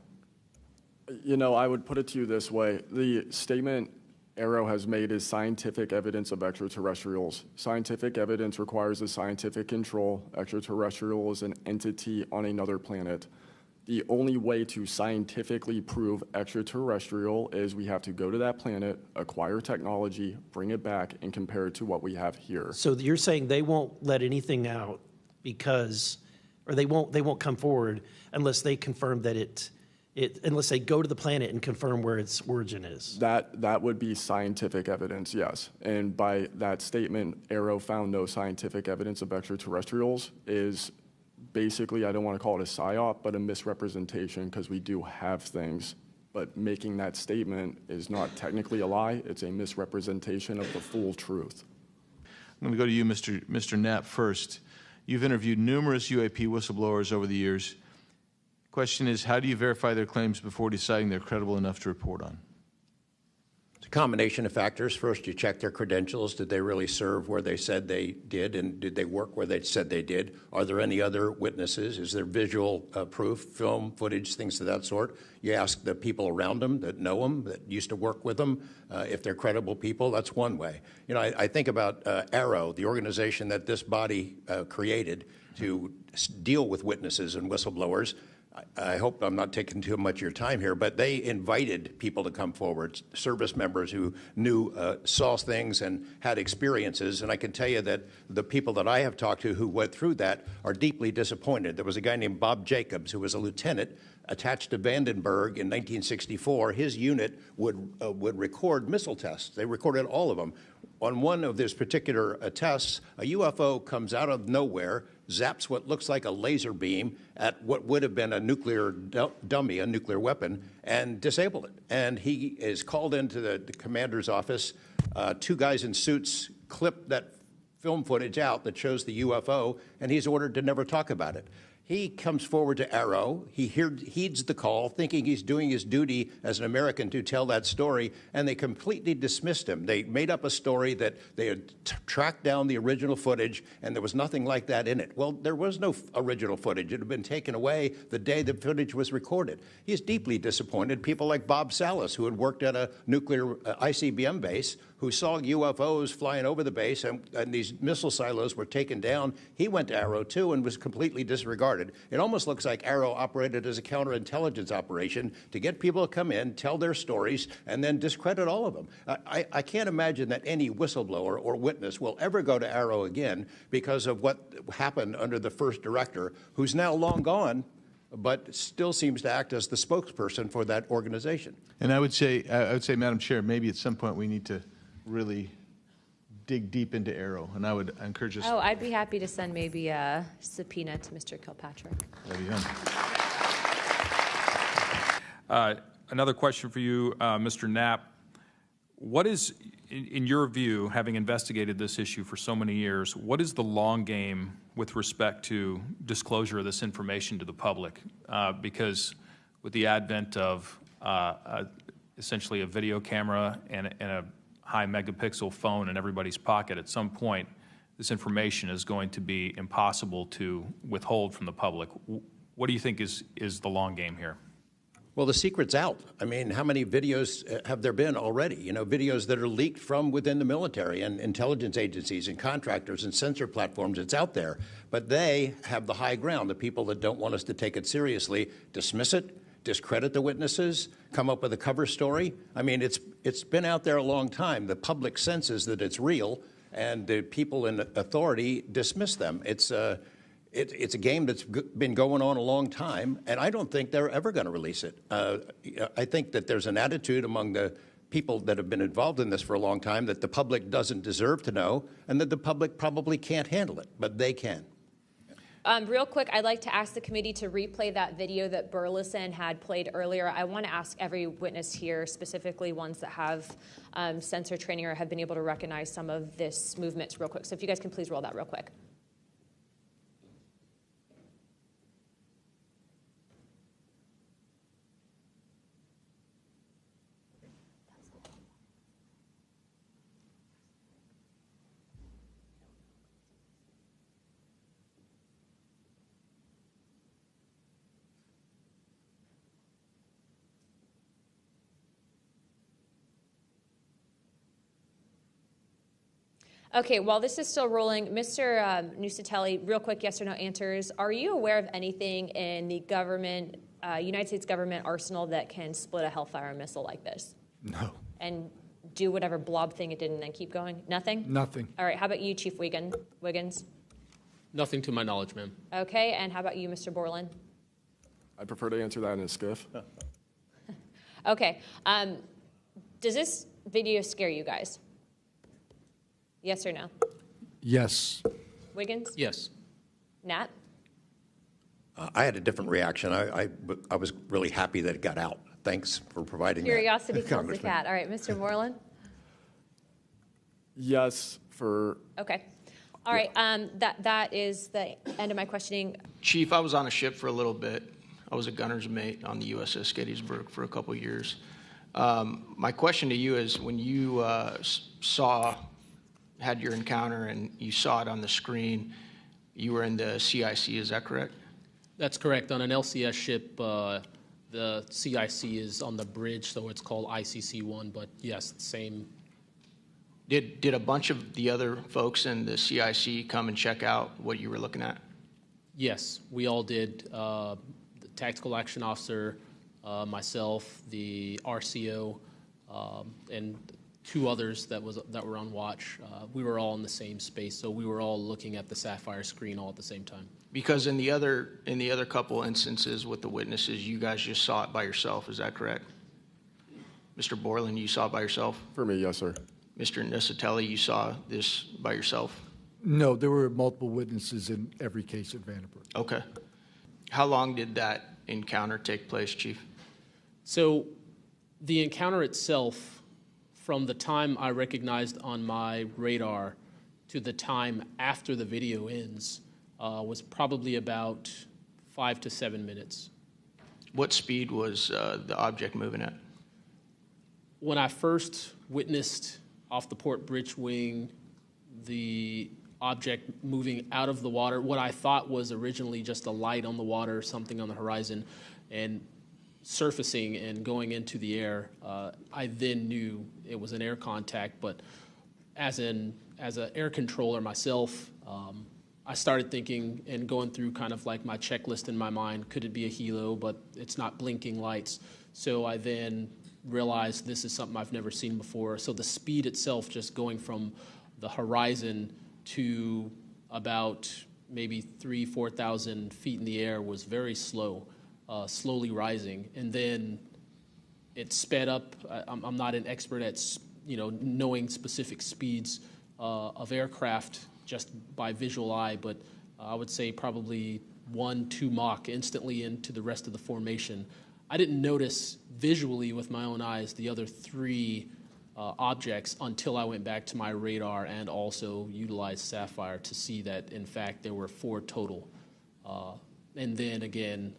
You know, I would put it to you this way. The statement Arrow has made is scientific evidence of extraterrestrials. Scientific evidence requires a scientific control. Extraterrestrial is an entity on another planet. The only way to scientifically prove extraterrestrial is we have to go to that planet, acquire technology, bring it back, and compare it to what we have here. So you're saying they won't let anything out because, or they won't come forward unless they confirm that unless they go to the planet and confirm where its origin is. That would be scientific evidence, yes. And by that statement, Arrow found no scientific evidence of extraterrestrials is basically, I don't want to call it a psyop, but a misrepresentation, because we do have things. But making that statement is not technically a lie. It's a misrepresentation of the full truth. I'm going to go to you, Mr. Knapp, first. You've interviewed numerous UAP whistleblowers over the years. Question is, how do you verify their claims before deciding they're credible enough to report on? It's a combination of factors. First, you check their credentials. Did they really serve where they said they did, and did they work where they said they did? Are there any other witnesses? Is there visual proof, film, footage, things of that sort? You ask the people around them that know them, that used to work with them, if they're credible people. That's one way. You know, I think about Arrow, the organization that this body created to deal with witnesses and whistleblowers. I hope I'm not taking too much of your time here, but they invited people to come forward, service members who saw things and had experiences. And I can tell you that the people that I have talked to who went through that are deeply disappointed. There was a guy named Bob Jacobs who was a lieutenant attached to Vandenberg in 1964. His unit would record missile tests. They recorded all of them. On one of these particular tests, a UFO comes out of nowhere, zaps what looks like a laser beam at what would have been a nuclear dummy, a nuclear weapon, and disabled it. And he is called into the commander's office. Two guys in suits clip that film footage out that shows the UFO, and he's ordered to never talk about it. He comes forward to Arrow. He heeds the call, thinking he's doing his duty as an American to tell that story, and they completely dismissed him. They made up a story that they had tracked down the original footage, and there was nothing like that in it. Well, there was no original footage. It had been taken away the day the footage was recorded. He's deeply disappointed. People like Bob Salas, who had worked at a nuclear ICBM base, who saw UFOs flying over the base, and these missile silos were taken down. He went to Arrow, too, and was completely disregarded. It almost looks like Arrow operated as a counterintelligence operation to get people to come in, tell their stories, and then discredit all of them. I can't imagine that any whistleblower or witness will ever go to Arrow again because of what happened under the first director, who's now long gone. but still seems to act as the spokesperson for that organization. And I would say, Madam Chair, maybe at some point we need to really dig deep into Arrow, and I would encourage us. Oh, I'd be happy to send maybe a subpoena to Mr. Kilpatrick. That'd be Another question for you, Mr. Knapp. What is, in your view, having investigated this issue for so many years, what is the long game with respect to disclosure of this information to the public? Because with the advent of essentially a video camera and a high megapixel phone in everybody's pocket, at some point, this information is going to be impossible to withhold from the public. What do you think is the long game here? Well, the secret's out. I mean, how many videos have there been already? You know, videos that are leaked from within the military and intelligence agencies and contractors and sensor platforms. It's out there. But they have the high ground. The people that don't want us to take it seriously dismiss it, discredit the witnesses, come up with a cover story. I mean, it's been out there a long time. The public senses that it's real, and the people in authority dismiss them. It's a game that's been going on a long time, and I don't think they're ever going to release it. I think that there's an attitude among the people that have been involved in this for a long time that the public doesn't deserve to know, and that the public probably can't handle it, but they can. Real quick, I'd like to ask the committee to replay that video that Burleson had played earlier. I want to ask every witness here, specifically ones that have sensor training or have been able to recognize some of this movements real quick. So if you guys can please roll that real quick. Okay, while this is still rolling, Mr. Nusatelli, real quick yes or no answers. Are you aware of anything in the government, United States government arsenal that can split a Hellfire missile like this? No. And do whatever blob thing it did and then keep going? Nothing? Nothing. All right, how about you, Chief Wiggins? Nothing to my knowledge, ma'am. Okay, and how about you, Mr. Borland? I prefer to answer that in a skiff. Okay, does this video scare you guys? Yes or no? Yes. Wiggins? Yes. Nat? I had a different reaction. I was really happy that it got out. Thanks for providing Curiosity that, kills the Congressman. cat. All right, Mr. Borland? Yes, for... Okay. All right, that is the end of my questioning. Chief, I was on a ship for a little bit. I was a gunner's mate on the USS Gettysburg for a couple of years. My question to you is, when you had your encounter and you saw it on the screen, you were in the CIC, is that correct? That's correct. On an LCS ship, the CIC is on the bridge, so it's called ICC-1, but yes, same. Did a bunch of the other folks in the CIC come and check out what you were looking at? Yes, we all did. The tactical action officer, myself, the RCO, and two others that were on watch. We were all in the same space, so we were all looking at the Sapphire screen all at the same time. Because in the other couple instances with the witnesses, you guys just saw it by yourself. Is that correct? Mr. Borland, you saw it by yourself? For me, yes, sir. Mr. Nusatelli, you saw this by yourself? No, there were multiple witnesses in every case at Vandenberg. Okay. How long did that encounter take place, Chief? So the encounter itself, from the time I recognized on my radar to the time after the video ends, was probably about 5 to 7 minutes. What speed was the object moving at? When I first witnessed off the port bridge wing the object moving out of the water, what I thought was originally just a light on the water, something on the horizon, and surfacing and going into the air, I then knew it was an air contact. But as an air controller myself, I started thinking and going through kind of like my checklist in my mind. Could it be a helo? But it's not blinking lights. So I then realized this is something I've never seen before. So the speed itself, just going from the horizon to about maybe 3,000 to 4,000 feet in the air, was very slow. slowly rising, and then it sped up. I'm not an expert at knowing specific speeds of aircraft just by visual eye, but I would say probably 1-2 Mach instantly into the rest of the formation. I didn't notice visually with my own eyes the other 3 objects until I went back to my radar and also utilized Sapphire to see that, in fact, there were 4 total. And then again,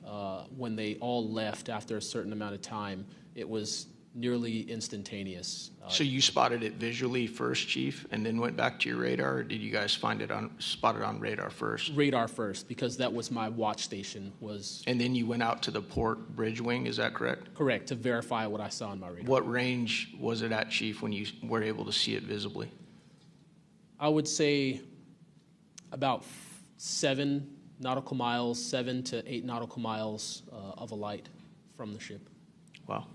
when they all left after a certain amount of time, it was nearly instantaneous. So you spotted it visually first, Chief, and then went back to your radar, or did you guys spot it on radar first? Radar first, because that was my watch station. And then you went out to the port bridge wing, is that correct? Correct, to verify what I saw on my radar. What range was it at, Chief, when you were able to see it visibly? I would say about 7 nautical miles, 7 to 8 nautical miles of a light from the ship. Wow.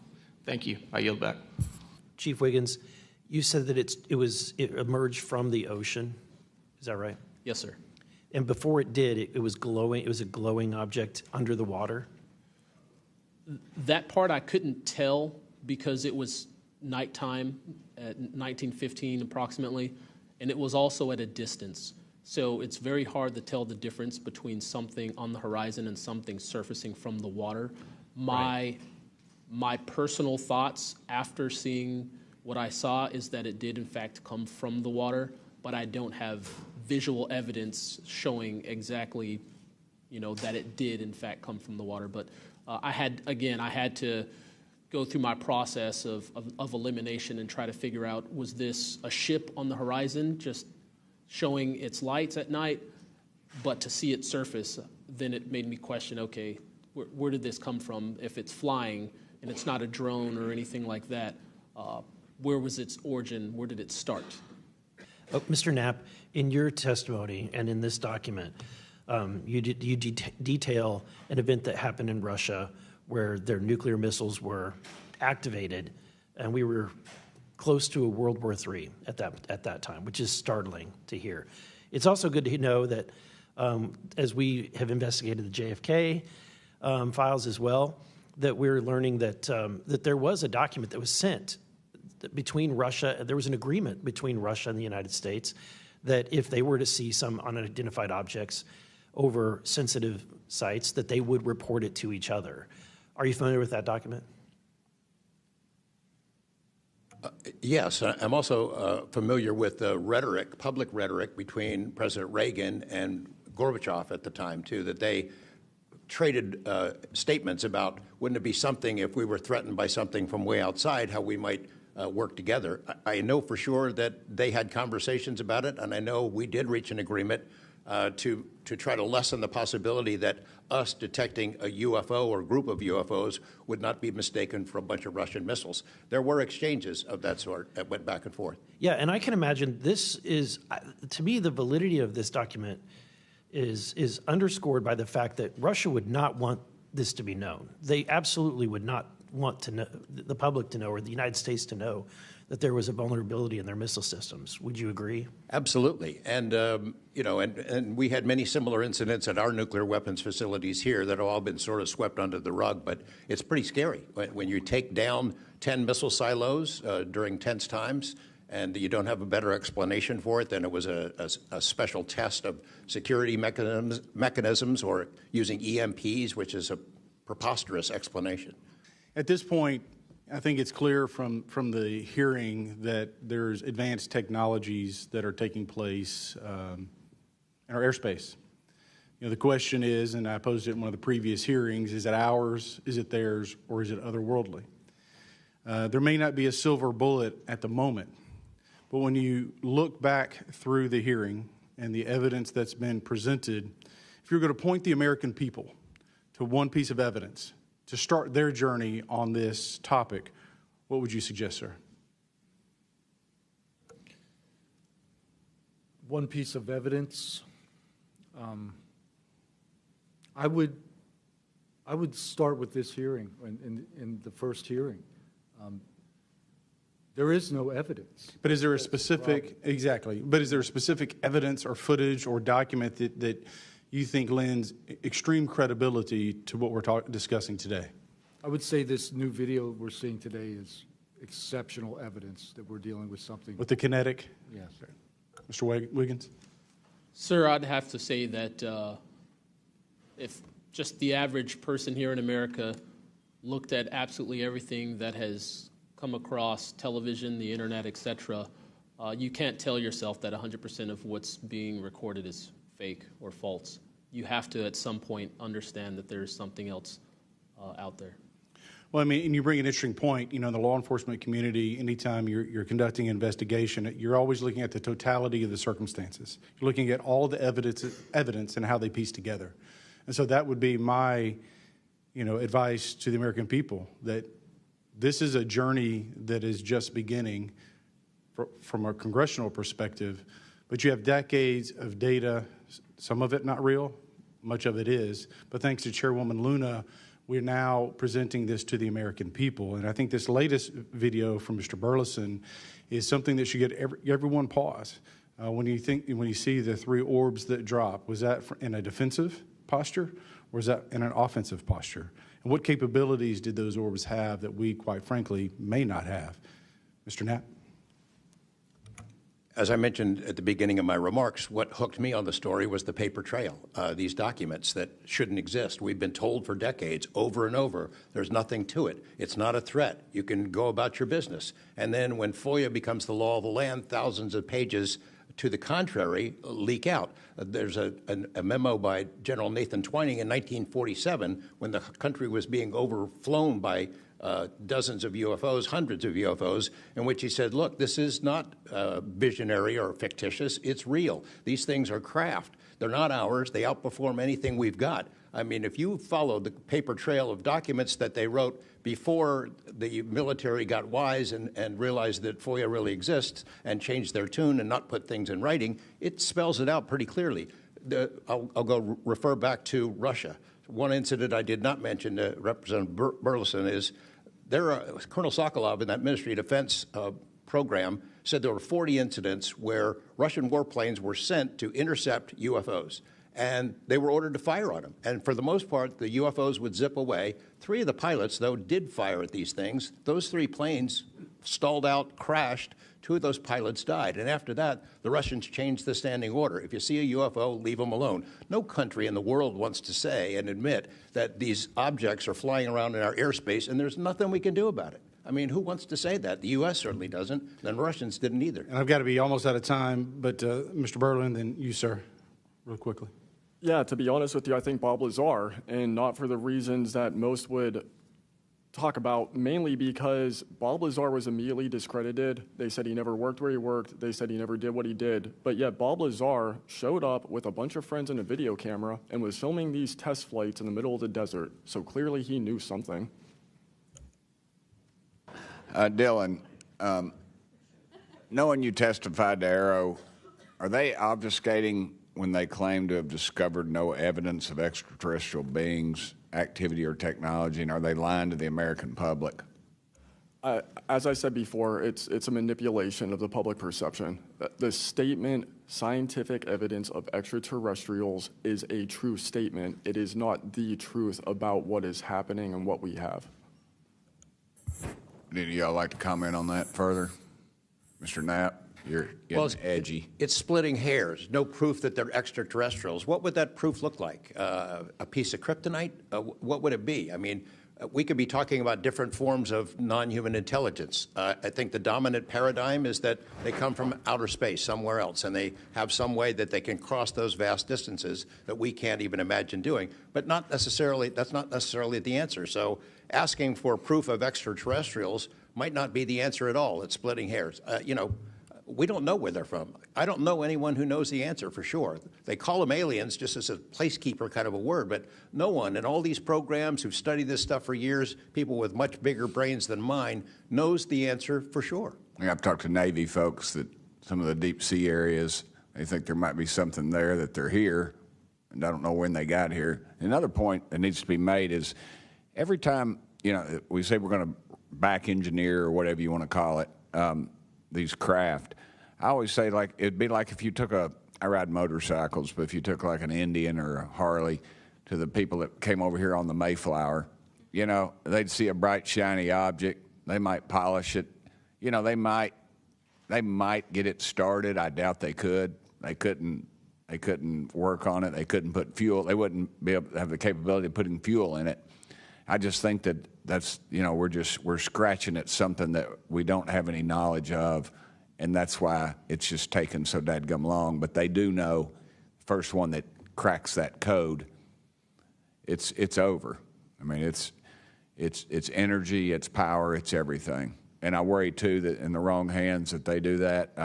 Thank you. I yield back. Chief Wiggins, you said that it emerged from the ocean. Is that right? Yes, sir. And before it did, it was glowing. It was a glowing object under the water. That part I couldn't tell because it was nighttime at 1915 approximately, and it was also at a distance. So it's very hard to tell the difference between something on the horizon and something surfacing from the water. My personal thoughts after seeing what I saw is that it did in fact come from the water, but I don't have visual evidence showing exactly, that it did in fact come from the water. But I had to go through my process of elimination and try to figure out, was this a ship on the horizon just showing its lights at night? But to see it surface, then it made me question, okay, where did this come from? If it's flying and it's not a drone or anything like that, where was its origin? Where did it start? Mr. Knapp, in your testimony and in this document, you detail an event that happened in Russia where their nuclear missiles were activated, and we were close to a World War III at that time, which is startling to hear. It's also good to know that as we have investigated the JFK files as well, that we're learning that there was a document that was sent between Russia. There was an agreement between Russia and the United States that if they were to see some unidentified objects over sensitive sites, that they would report it to each other. Are you familiar with that document? Yes, I'm also familiar with the rhetoric, public rhetoric between President Reagan and Gorbachev at the time, too, that they traded statements about, wouldn't it be something if we were threatened by something from way outside, how we might work together. I know for sure that they had conversations about it, and I know we did reach an agreement to try to lessen the possibility that us detecting a UFO or group of UFOs would not be mistaken for a bunch of Russian missiles. There were exchanges of that sort that went back and forth. Yeah, and I can imagine this is, to me, the validity of this document is underscored by the fact that Russia would not want this to be known. They absolutely would not want to know, the public to know, or the United States to know, that there was a vulnerability in their missile systems. Would you agree? Absolutely. And, and we had many similar incidents at our nuclear weapons facilities here that have all been sort of swept under the rug. But it's pretty scary when you take down 10 missile silos during tense times and you don't have a better explanation for it than it was a special test of security mechanisms or using EMPs, which is a preposterous explanation. At this point, I think it's clear from the hearing that there's advanced technologies that are taking place in our airspace. The question is, and I posed it in one of the previous hearings, is it ours, is it theirs, or is it otherworldly? There may not be a silver bullet at the moment, but when you look back through the hearing and the evidence that's been presented, if you're going to point the American people to one piece of evidence to start their journey on this topic, what would you suggest, sir? One piece of evidence, I would start with this hearing, in the first hearing. There is no evidence. But is there a specific, exactly, but is there a specific evidence or footage or document that you think lends extreme credibility to what we're discussing today? I would say this new video we're seeing today is exceptional evidence that we're dealing with something. With the kinetic? Yes. Mr. Wiggins? Sir, I'd have to say that if just the average person here in America looked at absolutely everything that has come across television, the internet, etc., you can't tell yourself that 100% of what's being recorded is fake or false. You have to, at some point, understand that there's something else out there. Well, I mean, and you bring an interesting point. You know, in the law enforcement community, anytime you're conducting an investigation, you're always looking at the totality of the circumstances. You're looking at all the evidence and how they piece together. And so that would be my, advice to the American people, that this is a journey that is just beginning from a congressional perspective, but you have decades of data, some of it not real, much of it is, but thanks to Chairwoman Luna, we're now presenting this to the American people. And I think this latest video from Mr. Burleson is something that should get everyone pause. When you see the 3 orbs that drop, was that in a defensive posture, or was that in an offensive posture? And what capabilities did those orbs have that we, quite frankly, may not have? Mr. Knapp? As I mentioned at the beginning of my remarks, what hooked me on the story was the paper trail, these documents that shouldn't exist. We've been told for decades, over and over, there's nothing to it. It's not a threat. You can go about your business. And then when FOIA becomes the law of the land, thousands of pages to the contrary leak out. There's a memo by General Nathan Twining in 1947 when the country was being overflown by dozens of UFOs, hundreds of UFOs, in which he said, look, this is not visionary or fictitious. It's real. These things are craft. They're not ours. They outperform anything we've got. I mean, if you follow the paper trail of documents that they wrote before the military got wise and realized that FOIA really exists and changed their tune and not put things in writing, it spells it out pretty clearly. I'll go refer back to Russia. One incident I did not mention to Representative Burleson is Colonel Sokolov in that Ministry of Defense program said there were 40 incidents where Russian warplanes were sent to intercept UFOs. And they were ordered to fire on them. And for the most part, the UFOs would zip away. 3 of the pilots, though, did fire at these things. Those 3 planes stalled out, crashed. 2 of those pilots died. And after that, the Russians changed the standing order. If you see a UFO, leave them alone. No country in the world wants to say and admit that these objects are flying around in our airspace and there's nothing we can do about it. I mean, who wants to say that? The U.S. certainly doesn't. The Russians didn't either. And I've got to be almost out of time, but Mr. Berlin, then you, sir, real quickly. Yeah, to be honest with you, I think Bob Lazar, and not for the reasons that most would talk about, mainly because Bob Lazar was immediately discredited. They said he never worked where he worked. They said he never did what he did. But yet Bob Lazar showed up with a bunch of friends and a video camera and was filming these test flights in the middle of the desert. So clearly he knew something. Dylan, knowing you testified to Arrow, are they obfuscating when they claim to have discovered no evidence of extraterrestrial beings, activity, or technology, and are they lying to the American public? As I said before, it's a manipulation of the public perception. The statement, scientific evidence of extraterrestrials, is a true statement. It is not the truth about what is happening and what we have. Any of y'all like to comment on that further? Mr. Knapp? You're getting edgy. It's splitting hairs. No proof that they're extraterrestrials. What would that proof look like? A piece of kryptonite? What would it be? I mean, we could be talking about different forms of non-human intelligence. I think the dominant paradigm is that they come from outer space, somewhere else, and they have some way that they can cross those vast distances that we can't even imagine doing. But not necessarily. That's not necessarily the answer. So asking for proof of extraterrestrials might not be the answer at all. It's splitting hairs. We don't know where they're from. I don't know anyone who knows the answer for sure. They call them aliens just as a placekeeper kind of a word, but no one in all these programs who've studied this stuff for years, people with much bigger brains than mine, knows the answer for sure. I've talked to Navy folks that some of the deep sea areas, they think there might be something there, that they're here, and I don't know when they got here. Another point that needs to be made is every time, we say we're going to back engineer or whatever you want to call it, these craft, I always say, like, it'd be like if you took a I ride motorcycles, but if you took like an Indian or a Harley to the people that came over here on the Mayflower, you know, they'd see a bright, shiny object. They might polish it. You know, they might get it started. I doubt they could. They couldn't work on it. They couldn't put fuel. They wouldn't be able to have the capability of putting fuel in it. I just think that's, you know, we're scratching at something that we don't have any knowledge of, and that's why it's just taken so dadgum long. But they do know, the first one that cracks that code, it's over. I mean, it's energy, it's power, it's everything. And I worry too that in the wrong hands that they do that,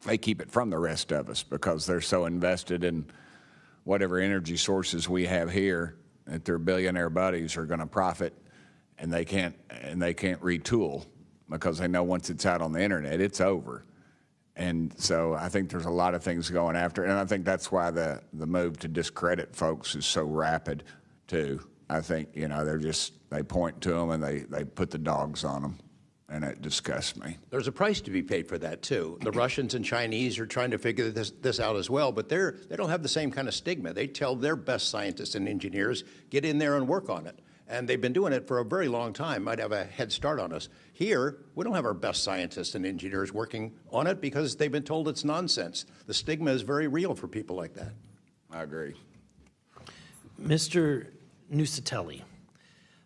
they keep it from the rest of us because they're so invested in whatever energy sources we have here that their billionaire buddies are going to profit, and they can't retool because they know once it's out on the internet, it's over. And so I think there's a lot of things going after it, and I think that's why the move to discredit folks is so rapid too. I think, you know, they point to them and they put the dogs on them, and it disgusts me. There's a price to be paid for that too. The Russians and Chinese are trying to figure this out as well, but they don't have the same kind of stigma. They tell their best scientists and engineers, get in there and work on it. And they've been doing it for a very long time, might have a head start on us. Here, we don't have our best scientists and engineers working on it because they've been told it's nonsense. The stigma is very real for people like that. I agree. Mr. Nusatelli,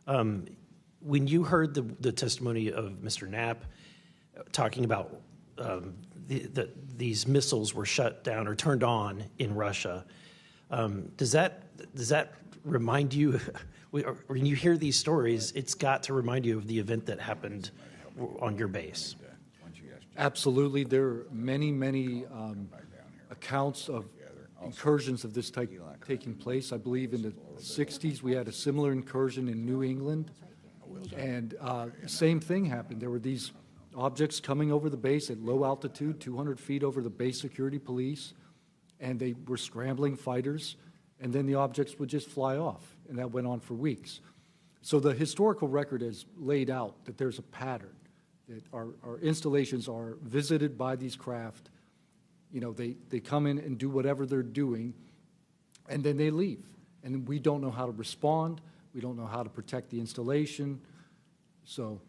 when you heard the testimony of Mr. Knapp talking about these missiles were shut down or turned on in Russia, does that remind you, when you hear these stories, it's got to remind you of the event that happened on your base? Absolutely. There are many accounts of incursions of this type taking place. I believe in the 60s we had a similar incursion in New England, and same thing happened. There were these objects coming over the base at low altitude, 200 feet over the base security police, and they were scrambling fighters, and then the objects would just fly off, and that went on for weeks. So the historical record has laid out that there's a pattern, that our installations are visited by these craft. You know, they come in and do whatever they're doing, and then they leave. And we don't know how to respond. We don't know how to protect the installation. So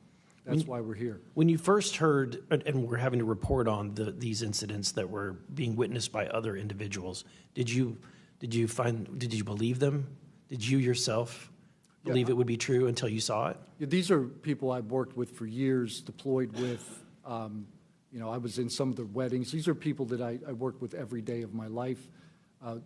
that's why we're here. When you first heard, and we're having to report on these incidents that were being witnessed by other individuals, did you believe them? Did you yourself believe it would be true until you saw it? Yeah, these are people I've worked with for years, deployed with. You know, I was in some of the weddings. These are people that I worked with every day of my life.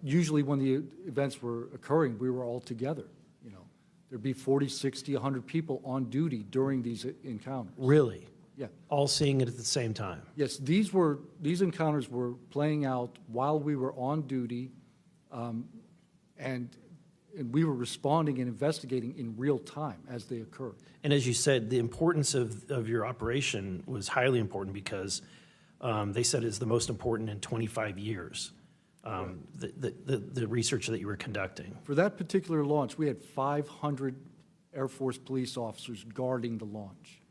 Usually when the events were occurring, we were all together. You know, there'd be 40, 60, 100 people on duty during these encounters. Really? Yeah. All seeing it at the same time? Yes, these encounters were playing out while we were on duty, and we were responding and investigating in real time as they occurred. And as you said, the importance of your operation was highly important because they said it's the most important in 25 years, the research that you were conducting. For that particular launch, we had 500 Air Force police officers guarding the launch.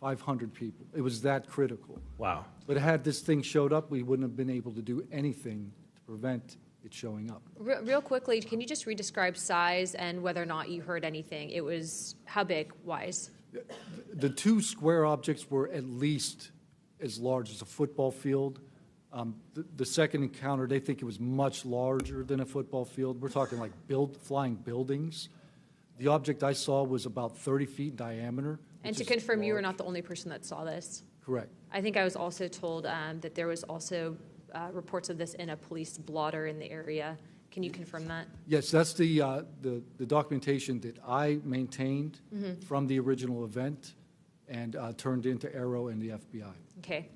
500 people. It was that critical. Wow. But had this thing showed up, we wouldn't have been able to do anything to prevent it showing up. Real quickly, can you just redescribe size and whether or not you heard anything? It was how big, wise? The two square objects were at least as large as a football field. The second encounter, they think it was much larger than a football field. We're talking like flying buildings. The object I saw was about 30 feet in diameter. And to confirm, you were not the only person that saw this? Correct. I think I was also told that there was also reports of this in a police blotter in the area. Can you confirm that? Yes, that's the documentation that I maintained from the original event and turned into Aero and the FBI. Okay.